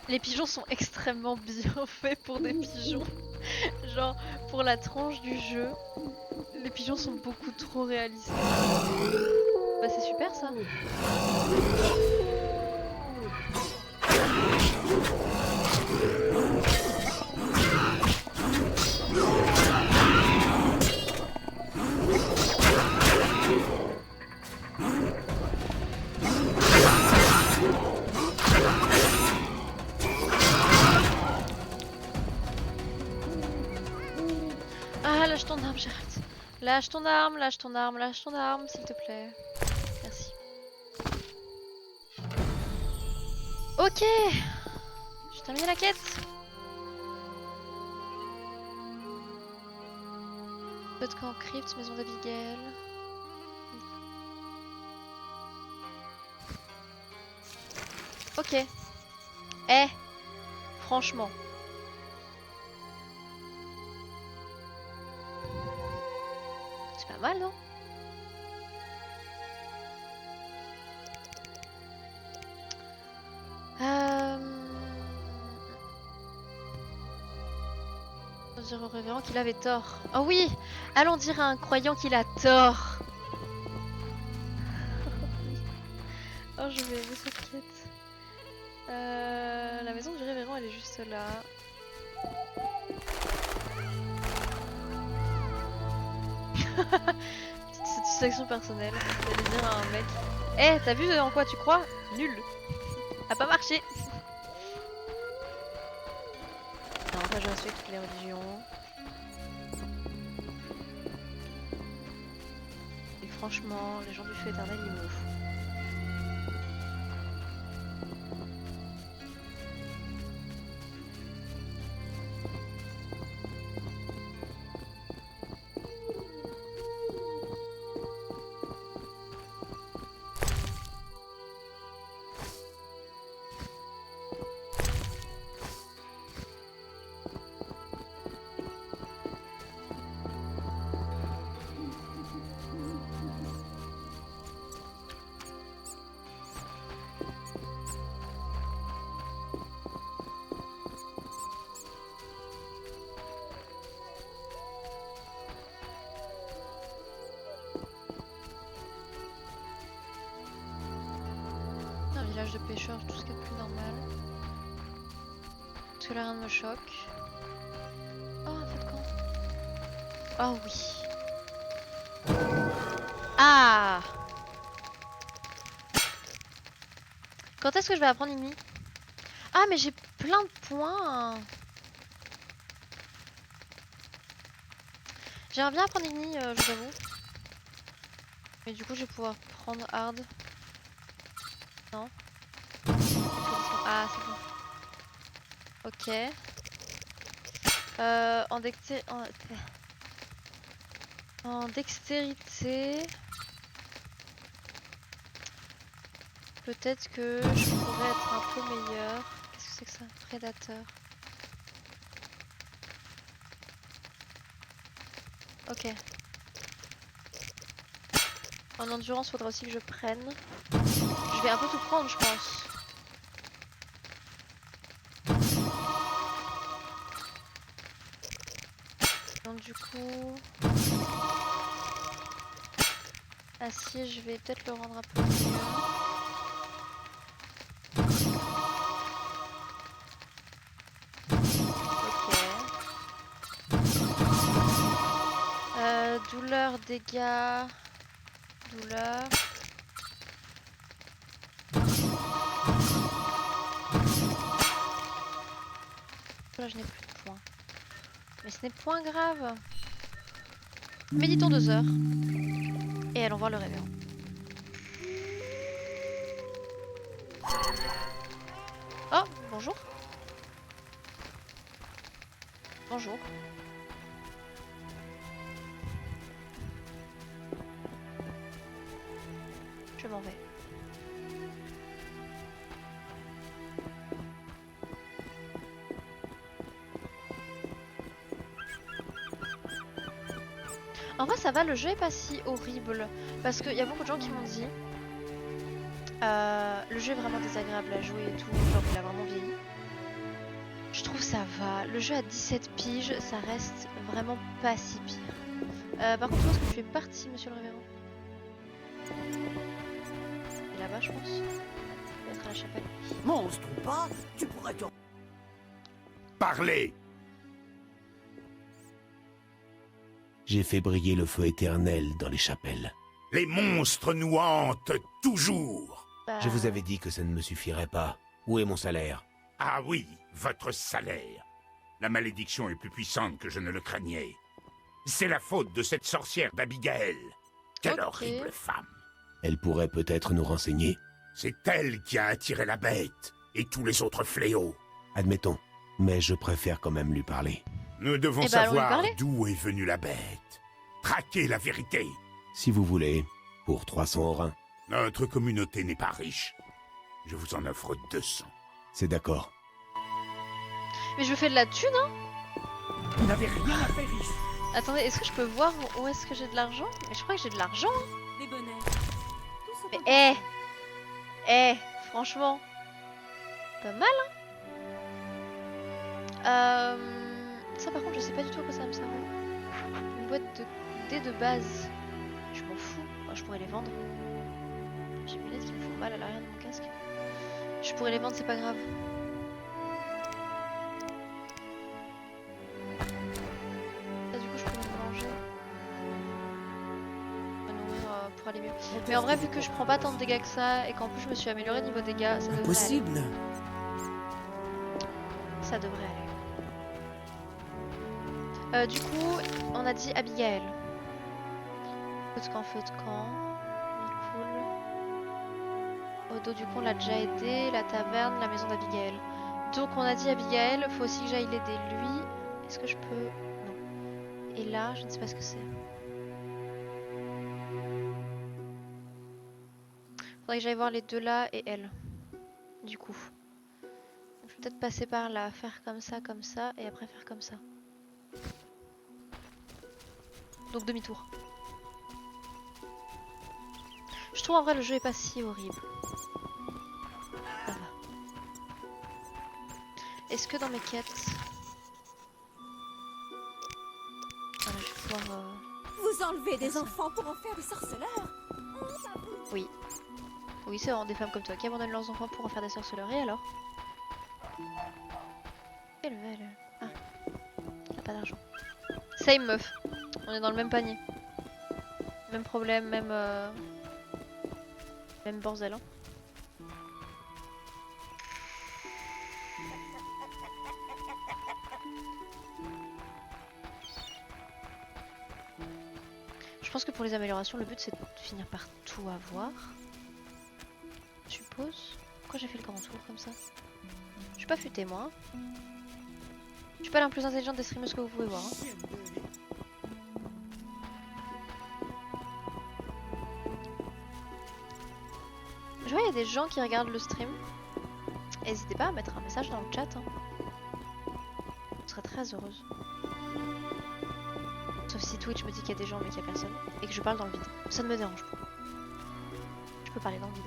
Les pigeons sont extrêmement bien faits pour des pigeons. Genre, pour la tranche du jeu, les pigeons sont beaucoup trop réalistes. Bah c'est super ça. Ah, lâche ton arme, Gérald. Lâche ton arme, lâche ton arme, lâche ton arme, s'il te plaît. Merci. Ok. J'ai terminé la quête. Peu de camp crypte, maison d'Abigail. Ok. Eh. Franchement. C'est pas mal, non? On dirait au révérend qu'il avait tort. Oh oui! Allons dire à un croyant qu'il a tort! Oh, je vais aimer cette quête. La maison du révérend, elle est juste là. Petite satisfaction personnelle. D'aller dire à un mec. Eh, t'as vu en quoi tu crois? Nul. A pas marché. Non, enfin, je respecte toutes les religions. Et franchement, les gens du feu éternel, ils m'en foutent. De pêcheurs, tout ce qui est plus normal. Parce que là rien ne me choque. Oh, un feu de camp. Oh oui. Ah! Quand est-ce que je vais apprendre Igni? Ah, mais j'ai plein de points. J'aimerais bien apprendre Igni, je vous avoue. Mais du coup, je vais pouvoir prendre Hard. Non? Ah, c'est bon. Ok. En dextérité... Peut-être que je pourrais être un peu meilleur. Qu'est-ce que c'est que ça? Prédateur. Ok. En endurance, faudra aussi que je prenne. Je vais un peu tout prendre, je pense. Donc du coup... Acier, je vais peut-être le rendre un peu mieux. Ok. Douleur, dégâts... Douleur... Là je n'ai plus de points. Mais ce n'est point grave. Méditons 2 heures. Et allons voir le révérend. Oh, bonjour. Bonjour. Je m'en vais. En vrai ça va, le jeu est pas si horrible. Parce qu'il y a beaucoup de gens qui m'ont dit le jeu est vraiment désagréable à jouer et tout, genre il a vraiment vieilli. Je trouve ça va, le jeu à 17 piges, ça reste vraiment pas si pire. Par contre où est-ce que tu es parti, monsieur le révérend? Et là-bas je pense. Peut-être à la chapelle. Monstre ou pas, tu pourrais te... Parlez! J'ai fait briller le feu éternel dans les chapelles. Les monstres nous hantent toujours. Je vous avais dit que ça ne me suffirait pas. Où est mon salaire? Ah oui, votre salaire. La malédiction est plus puissante que je ne le craignais. C'est la faute de cette sorcière d'Abigail. Quelle horrible femme. Elle pourrait peut-être nous renseigner. C'est elle qui a attiré la bête et tous les autres fléaux. Admettons, mais je préfère quand même lui parler. Nous devons savoir d'où est venue la bête. Traquer la vérité. Si vous voulez, pour 300 orins. Notre communauté n'est pas riche. Je vous en offre 200. C'est d'accord. Mais je fais de la thune, hein? Vous n'avez rien à faire ici. Attendez, est-ce que je peux voir où est-ce que j'ai de l'argent? Mais je crois que j'ai de l'argent, hein? Des bonnets. Mais franchement, pas mal, hein? Ça par contre, je sais pas du tout à quoi ça va me servir. Une boîte de dés de base. Je m'en fous. Enfin, je pourrais les vendre. J'ai une lunette qu'il me faut. mal à l'arrière de mon casque. Je pourrais les vendre, c'est pas grave. Là, du coup, je peux me manger. Me nourrir pour aller mieux. Mais en vrai, vu que je prends pas tant de dégâts que ça et qu'en plus je me suis améliorée niveau dégâts, ça devrait Impossible. aller. Ça devrait aller. Du coup, on a dit Abigail. Feu de camp, feu de camp. Cool. Odo, du coup, on l'a déjà aidé. La taverne, la maison d'Abigail. Donc, on a dit Abigail. Faut aussi que j'aille l'aider lui. Est-ce que je peux... Non. Et là, je ne sais pas ce que c'est. Faudrait que j'aille voir les deux là et elle. Du coup. Je vais peut-être passer par là, faire comme ça, et après faire comme ça. Donc demi-tour. Je trouve en vrai le jeu est pas si horrible. Ça va. Est-ce que dans mes quêtes... Voilà, je vais pouvoir... Vous enlevez des enfants pour en faire des sorceleurs? Oui. Oui, c'est vraiment des femmes comme toi qui abandonnent leurs enfants pour en faire des sorceleurs. Et alors? Quelle level? Ah. Y'a pas d'argent. Same meuf. On est dans le même panier. Même problème, même... Même bordel, hein. Je pense que pour les améliorations, le but c'est de finir par tout avoir. Je suppose. Pourquoi j'ai fait le grand tour comme ça? Je suis pas futée moi. Je suis pas la plus intelligente des streamers que vous pouvez voir. Hein. Je vois il y a des gens qui regardent le stream. N'hésitez pas à mettre un message dans le chat. Hein. Je serais très heureuse. Sauf si Twitch me dit qu'il y a des gens mais qu'il n'y a personne. Et que je parle dans le vide. Ça ne me dérange pas. Je peux parler dans le vide.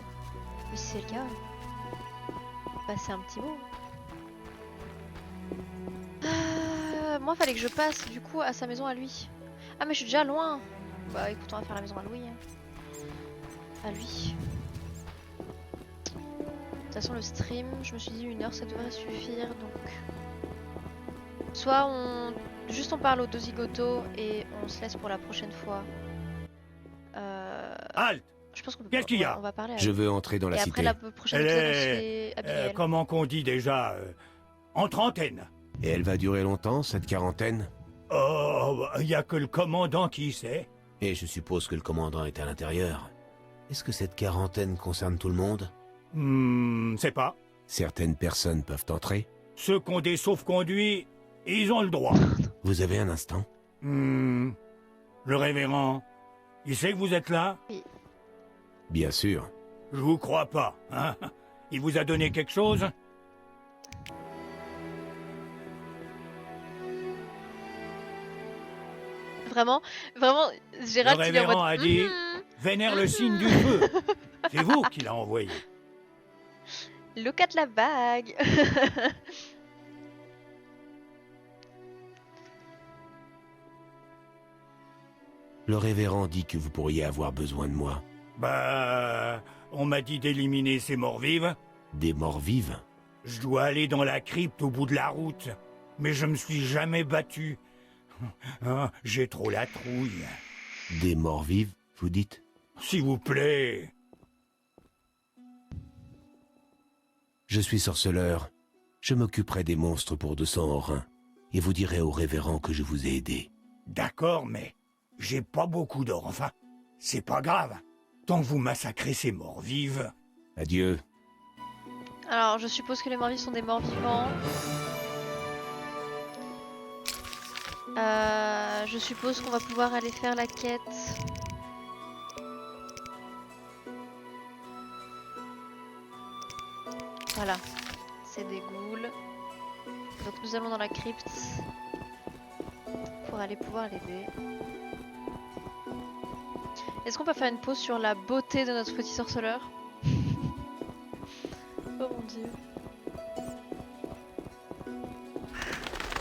Mais si c'est le cas, passer un petit mot. Moi fallait que je passe du coup à sa maison à lui. Ah mais je suis déjà loin. Bah écoute on va faire la maison à Louis. Hein. À lui. De toute façon le stream, je me suis dit 1 heure ça devrait suffire donc. Soit on... Juste on parle aux deux zigotos et on se laisse pour la prochaine fois. Halte! Je pense qu'on peut Qu'est-ce qu'il y a? on va parler à Je veux entrer dans la et cité. après la prochaine épisode on se fait Abigail. Comment qu'on dit déjà en trentaine. Et elle va durer longtemps, cette quarantaine? Oh, y a que le commandant qui sait. Et je suppose que le commandant est à l'intérieur. Est-ce que cette quarantaine concerne tout le monde? C'est pas. Certaines personnes peuvent entrer? Ceux qui ont des sauf-conduits, ils ont le droit. Vous avez un instant? Le révérend, il sait que vous êtes là? Oui. Bien sûr. Je vous crois pas, hein? Il vous a donné quelque chose? Vraiment, Gérald Le il est en révérend mode... a dit vénère le signe du feu. C'est vous qui l'a envoyé. Look at la bague. Le révérend dit que vous pourriez avoir besoin de moi. Bah, on m'a dit d'éliminer ces morts vives. Des morts vives? Je dois aller dans la crypte au bout de la route, mais je me suis jamais battu. Ah, j'ai trop la trouille. Des morts vives, vous dites? S'il vous plaît. Je suis sorceleur. Je m'occuperai des monstres pour 200 orins. Et vous direz au révérend que je vous ai aidé. D'accord, mais j'ai pas beaucoup d'or. Enfin, c'est pas grave. Tant que vous massacrez ces morts vives. Adieu. Alors, je suppose que les morts vifs sont des morts vivants. Je suppose qu'on va pouvoir aller faire la quête. Voilà, c'est des ghouls. Donc nous allons dans la crypte pour aller pouvoir l'aider. Est-ce qu'on peut faire une pause sur la beauté de notre petit sorceleur? Oh mon dieu.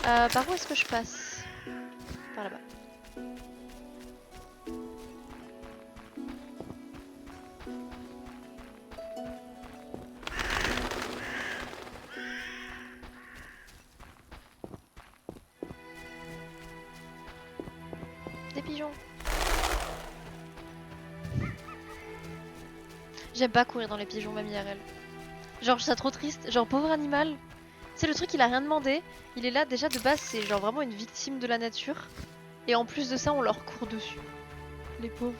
Par où est-ce que je passe? Par là-bas. J'aime pas courir dans les pigeons, même IRL. Genre, je trouve ça trop triste. Genre, pauvre animal. C'est le truc, il a rien demandé. Il est là, déjà, de base, c'est genre vraiment une victime de la nature. Et en plus de ça, on leur court dessus. Les pauvres.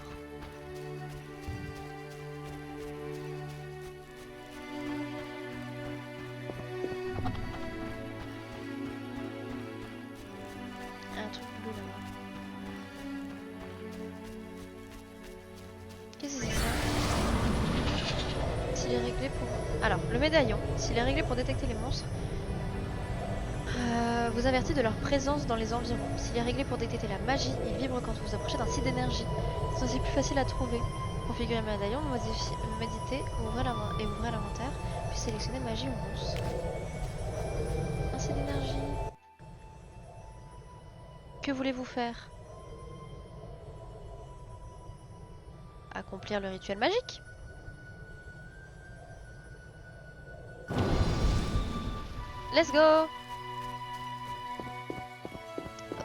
Un truc bleu là-bas. Qu'est-ce que c'est ça? S'il est réglé pour... Alors, le médaillon, s'il est réglé pour détecter les monstres, vous avertit de leur présence dans les environs. S'il est réglé pour détecter la magie, il vibre quand vous vous approchez d'un site d'énergie. C'est aussi plus facile à trouver. Configurez le médaillon, méditez, ouvrez l'inventaire, puis sélectionnez magie ou monstre. Un site d'énergie. Que voulez-vous faire? Accomplir le rituel magique. Let's go!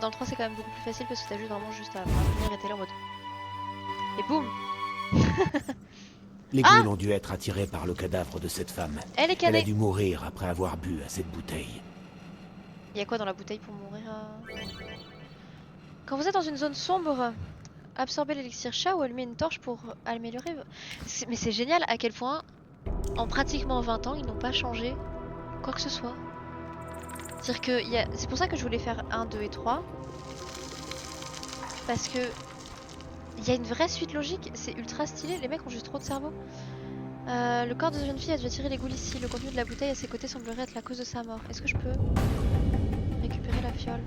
Dans le 3 c'est quand même beaucoup plus facile parce que t'as juste à venir et t'es là en mode... Et boum! Les ghouls ont dû être attirés par le cadavre de cette femme. Elle est Elle canée! a dû mourir après avoir bu à cette bouteille. Il y a quoi dans la bouteille pour mourir? Quand vous êtes dans une zone sombre, absorbez l'élixir chat ou allumez une torche pour améliorer... Mais c'est génial à quel point, en pratiquement 20 ans, ils n'ont pas changé quoi que ce soit. C'est-à-dire que c'est pour ça que je voulais faire 1, 2 et 3. Parce que il y a une vraie suite logique, c'est ultra stylé, les mecs ont juste trop de cerveau. Le corps de cette jeune fille a dû attirer les ghouls ici. Le contenu de la bouteille à ses côtés semblerait être la cause de sa mort. Est-ce que je peux récupérer la fiole?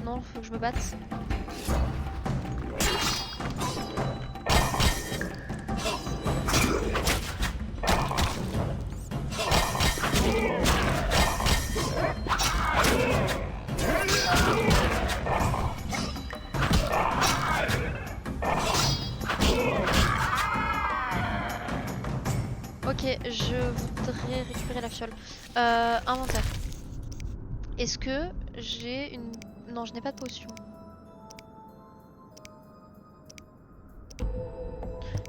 Non, faut que je me batte. Ok, je voudrais récupérer la fiole. Inventaire. Est-ce que j'ai une... Non, je n'ai pas de potion.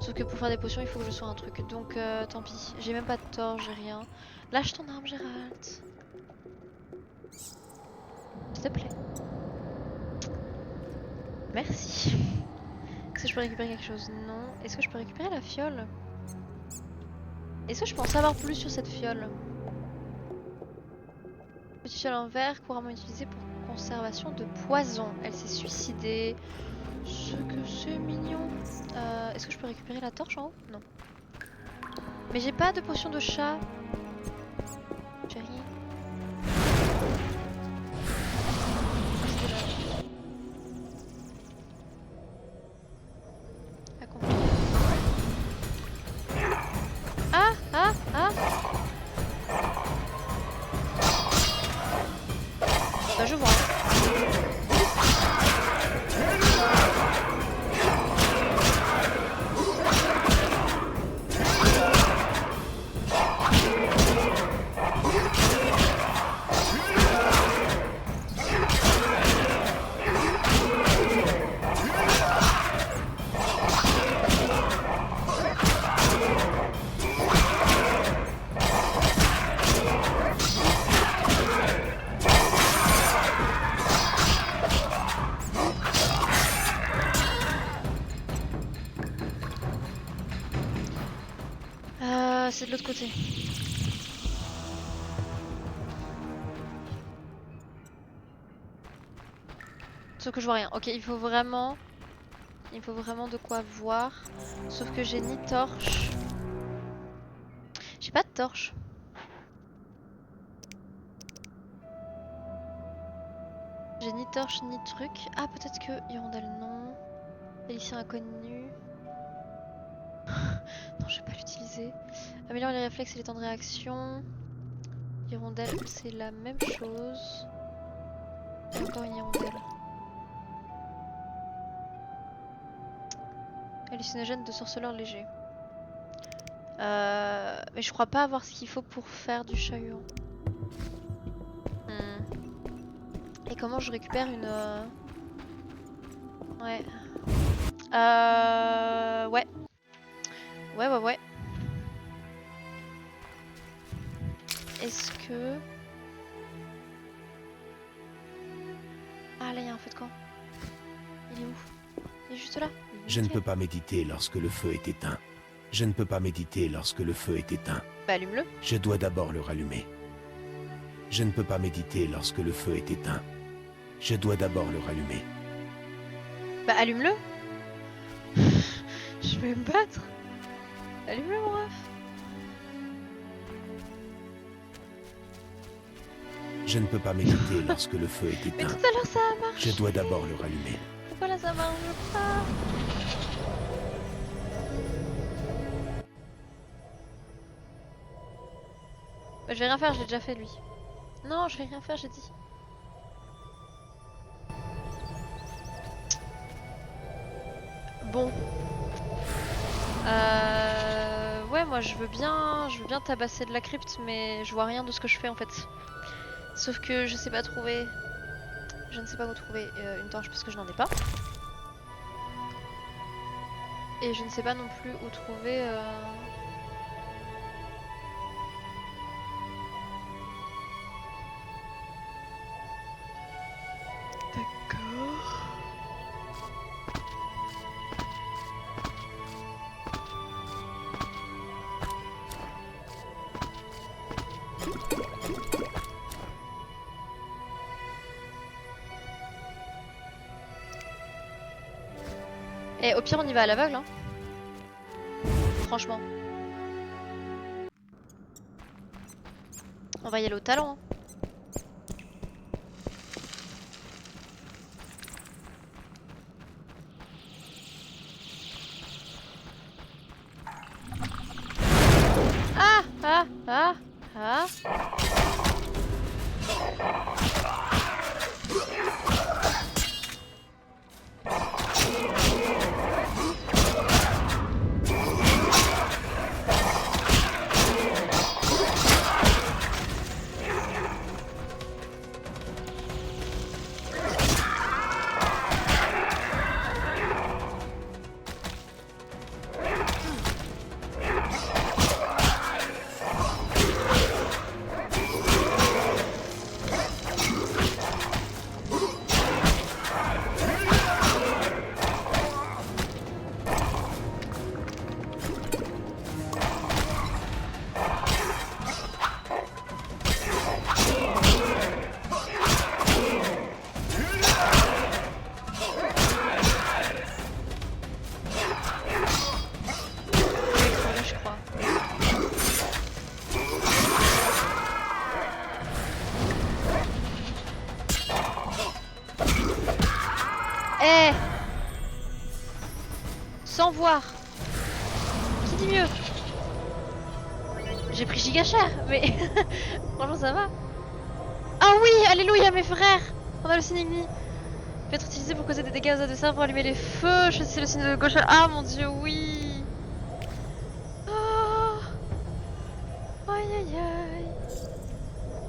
Sauf que pour faire des potions, il faut que je sois un truc. Donc, tant pis. J'ai même pas de torche, j'ai rien. Lâche ton arme, Gérald. S'il te plaît. Merci. Est-ce que je peux récupérer quelque chose? Non. Est-ce que je peux récupérer la fiole? Est-ce que je peux en savoir plus sur cette fiole? Petite fiole en verre, couramment utilisée pour conservation de poison. Elle s'est suicidée. Ce que c'est mignon. Est-ce que je peux récupérer la torche en haut? Non. Mais j'ai pas de potion de chat. Chérie. Ah, ah, ah. Bah je vois. C'est de l'autre côté. Sauf que je vois rien. Ok, il faut vraiment de quoi voir. Sauf que j'ai ni torche. J'ai pas de torche. J'ai ni torche ni truc. Ah, peut-être que hirondelle non. Élixir inconnu. Non, je vais pas l'utiliser. Améliore les réflexes et les temps de réaction. Hirondelle, c'est la même chose. Et encore une hirondelle. Hallucinogène de sorceleur léger. Mais je crois pas avoir ce qu'il faut pour faire du chat-huant. Et comment je récupère une... Ouais. Ouais. Ouais. est-ce que... Ah là il y a un feu de camp. Il est où? Il est juste là. Je ne peux pas méditer lorsque le feu est éteint. Je ne peux pas méditer lorsque le feu est éteint. Bah allume-le. Je dois d'abord le rallumer. Je ne peux pas méditer lorsque le feu est éteint. Je dois d'abord le rallumer. Bah allume-le. Je vais me battre. Allume-le mon ref. Je ne peux pas méditer lorsque le feu est Mais éteint. tout à l'heure ça a marché. Je dois d'abord le rallumer. Pourquoi là ça marche pas? Bah, je vais rien faire, j'ai déjà fait lui. Non, je vais rien faire, j'ai dit. Bon. Ouais, moi je veux bien tabasser de la crypte, mais je vois rien de ce que je fais en fait. Sauf que je sais pas trouver. Je ne sais pas où trouver une torche parce que je n'en ai pas. Et je ne sais pas non plus où trouver. D'accord. Et au pire on y va à l'aveugle hein. Franchement. On va y aller au talent hein. Ah ah ah ah. Eh, sans voir. Qui dit mieux? J'ai pris giga cher, mais franchement ça va. Ah oui, alléluia mes frères. On a le signe igni. Peut être utilisé pour causer des dégâts aux adversaires, pour allumer les feux. Choisissez le signe de gauche. Ah mon dieu, oui. Oh. Aïe aïe aïe.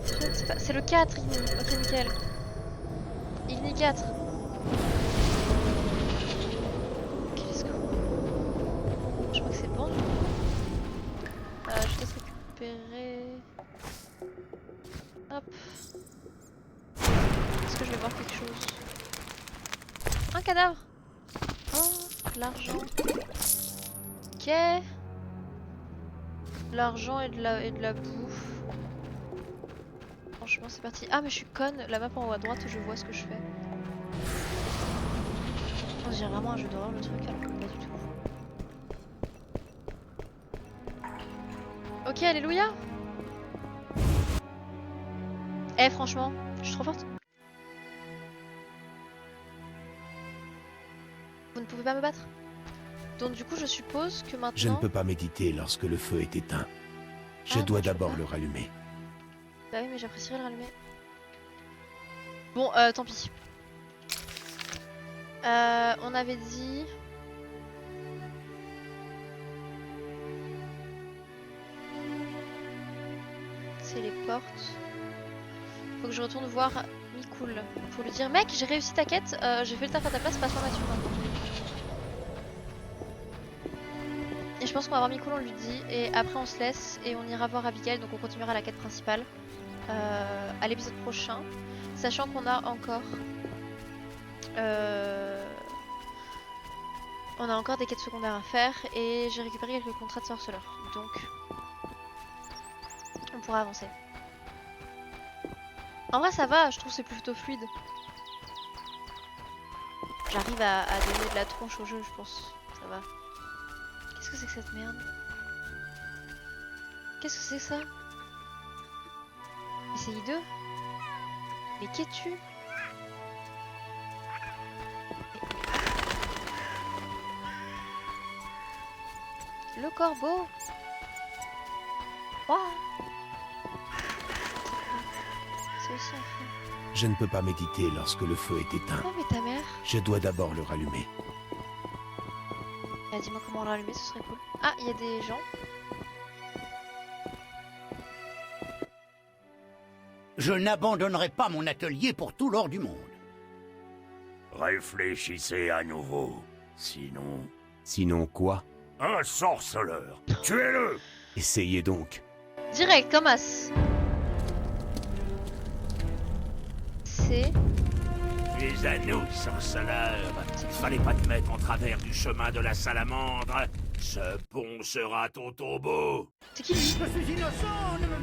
Je ne sais pas. C'est le 4 igni. Ok nickel. Igni 4. Je crois que c'est bon. Je vais peut-être récupérer. Hop. Est-ce que je vais voir quelque chose? Un cadavre. Oh, l'argent. Ok. L'argent et de la bouffe. Franchement, c'est parti. Ah, mais je suis conne. La map en haut à droite, je vois ce que je fais. On dirait vraiment un jeu d'horreur le truc, alors que pas du tout. Ok, alléluia. Eh franchement, je suis trop forte. Vous ne pouvez pas me battre. Donc du coup je suppose que maintenant... Je ne peux pas méditer lorsque le feu est éteint. Je dois d'abord le rallumer. Bah oui mais j'apprécierais le rallumer. Bon tant pis. On avait dit... C'est les portes. Faut que je retourne voir Mikoul pour lui dire mec j'ai réussi ta quête, j'ai fait le taf à ta place, passe-moi ma thune maintenant. Et je Je pense qu'on va voir Mikul, on lui dit, et après on se laisse et on ira voir Abigail, donc on continuera la quête principale à l'épisode prochain, sachant qu'on a encore des quêtes secondaires à faire et j'ai récupéré quelques contrats de sorceleur, donc on pourra avancer. En vrai ça va, je trouve que c'est plutôt fluide. J'arrive à donner de la tronche au jeu, je pense, ça va. Qu'est-ce que c'est que cette merde? Qu'est-ce que c'est ça? Mais c'est hideux. Mais qu'es-tu? Le corbeau. Waouh. C'est aussi un feu. Je ne peux pas méditer lorsque le feu est éteint. Oh mais ta mère. Je dois d'abord le rallumer. Ah, dis-moi comment l'allumer, ce serait cool. Ah, il y a des gens. Je n'abandonnerai pas mon atelier pour tout l'or du monde. Réfléchissez à nouveau. Sinon... Sinon quoi? Un sorceleur. Tuez-le! Essayez donc. Direct, comme as. C'est... Les anneaux, sorceleur. Fallait pas te mettre en travers du chemin de la salamandre. Ce pont sera ton tombeau. C'est qui lui? Je suis innocent, ne me...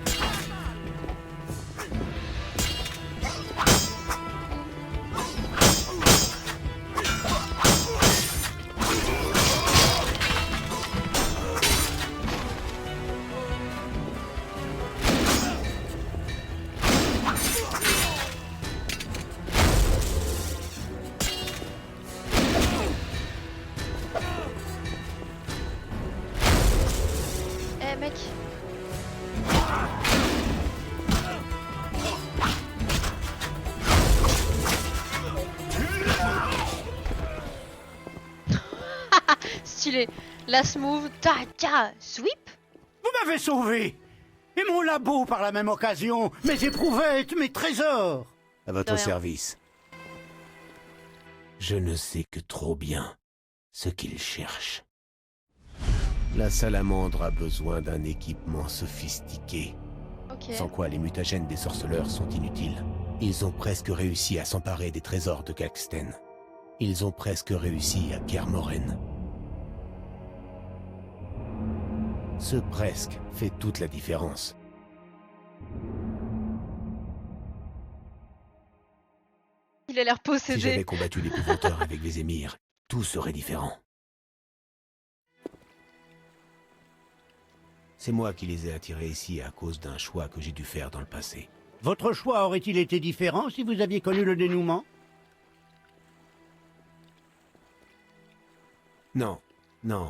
Eh mec. Stylé. Last move. Ta ta. Sweep. Vous m'avez sauvé! Et mon labo par la même occasion, mes éprouvettes, mes trésors! À votre De rien. service. Je ne sais que trop bien ce qu'il cherche. La salamandre a besoin d'un équipement sophistiqué, Ok. sans quoi les mutagènes des sorceleurs sont inutiles. Ils ont presque réussi à s'emparer des trésors de Caxten. Ils ont presque réussi à Kermoren. Ce presque fait toute la différence. Il a l'air Si j'avais possédé. combattu l'épouvanteur avec les émirs, tout serait différent. C'est moi qui les ai attirés ici à cause d'un choix que j'ai dû faire dans le passé. Votre choix aurait-il été différent si vous aviez connu le dénouement? Non, non.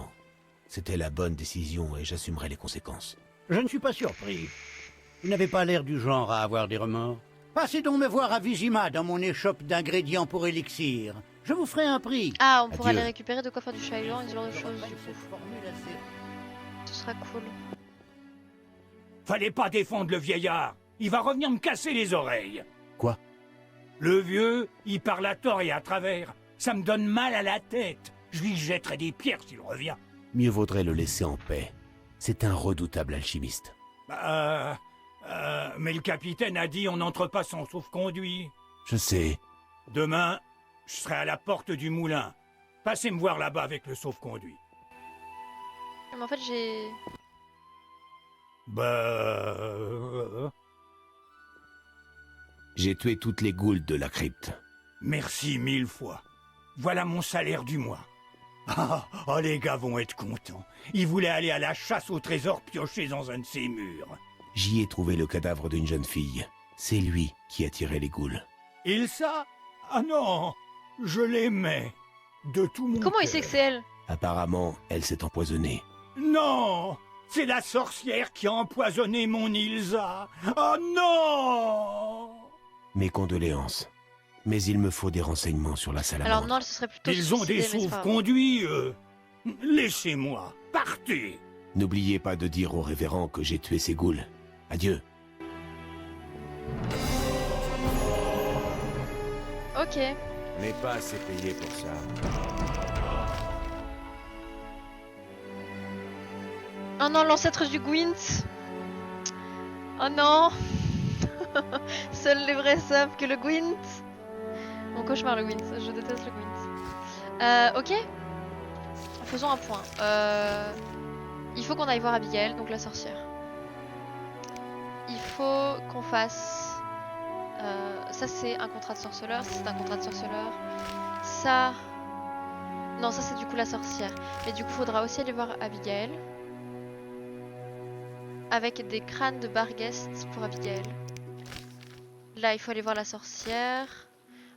C'était la bonne décision et j'assumerai les conséquences. Je ne suis pas surpris. Vous n'avez pas l'air du genre à avoir des remords. Passez donc me voir à Vijima dans mon échoppe d'ingrédients pour élixir. Je vous ferai un prix. Ah, on pourra Adieu. les récupérer de quoi faire du Shailan et ce genre de choses du coup. Ce sera cool. Fallait pas défendre le vieillard. Il va revenir me casser les oreilles. Quoi? Le vieux, il parle à tort et à travers. Ça me donne mal à la tête. Je lui jetterai des pierres s'il revient. Mieux vaudrait le laisser en paix. C'est un redoutable alchimiste. Mais le capitaine a dit on n'entre pas sans sauf-conduit. Je sais. Demain, je serai à la porte du moulin. Passez me voir là-bas avec le sauf-conduit. Mais en fait, j'ai... J'ai tué toutes les goules de la crypte. Merci 1000 fois. Voilà mon salaire du mois. Oh, les gars vont être contents. Ils voulaient aller à la chasse au trésor pioché dans un de ces murs. J'y ai trouvé le cadavre d'une jeune fille. C'est lui qui a tiré les goules. Ilsa? Ah non, je l'aimais. De tout mon Comment il cœur. sait que c'est elle? Apparemment, elle s'est empoisonnée. Non! C'est la sorcière qui a empoisonné mon Ilsa. Oh non! Mes condoléances. Mais il me faut des renseignements sur la salamandre. Alors non, ce serait plutôt Ils ont des suicider, mais c'est pas grave. sauves-conduits, eux. Laissez-moi. Partez. N'oubliez pas de dire au révérend que j'ai tué ces goules. Adieu. Ok. On n'est pas assez payé pour ça. Oh non, l'ancêtre du Gwent. Oh non. Seuls les vrais savent que le Gwent. Mon cauchemar le Gwent, je déteste le Gwent. Ok. Faisons un point. Il faut qu'on aille voir Abigail, donc la sorcière. Il faut qu'on fasse... ça c'est un contrat de sorceleur, ça c'est un contrat de sorceleur. Ça... Non, ça c'est du coup la sorcière. Mais du coup, faudra aussi aller voir Abigail. Avec des crânes de Barghest pour Abigail. Là, il faut aller voir la sorcière.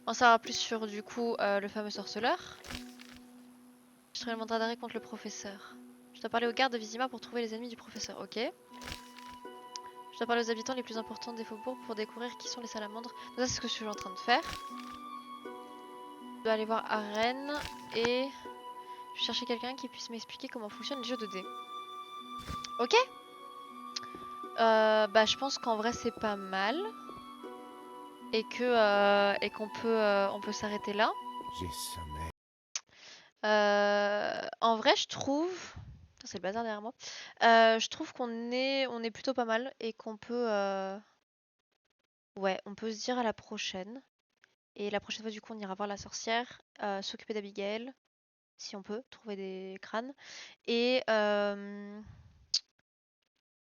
En savoir plus sur du coup le fameux sorceleur. Je ferai le mandat d'arrêt contre le professeur. Je dois parler aux gardes de Vizima pour trouver les ennemis du professeur. Ok. Je dois parler aux habitants les plus importants des faubourgs pour découvrir qui sont les salamandres. Donc ça c'est ce que je suis en train de faire. Je dois aller voir Arène et je vais chercher quelqu'un qui puisse m'expliquer comment fonctionne les jeux de dés. Ok. Bah je pense qu'en vrai c'est pas mal et que et qu'on peut on peut s'arrêter là. J'ai sommeil. En vrai je trouve, c'est le bazar derrière moi. Je trouve qu'on est plutôt pas mal et qu'on peut ouais on peut se dire à la prochaine. Et la prochaine fois du coup on ira voir la sorcière, s'occuper d'Abigail si on peut trouver des crânes et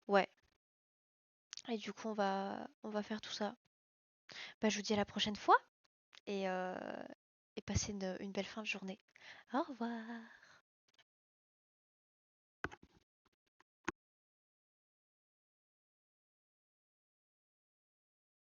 ouais. Et du coup, on va faire tout ça. Bah, je vous dis à la prochaine fois et passez une belle fin de journée. Au revoir.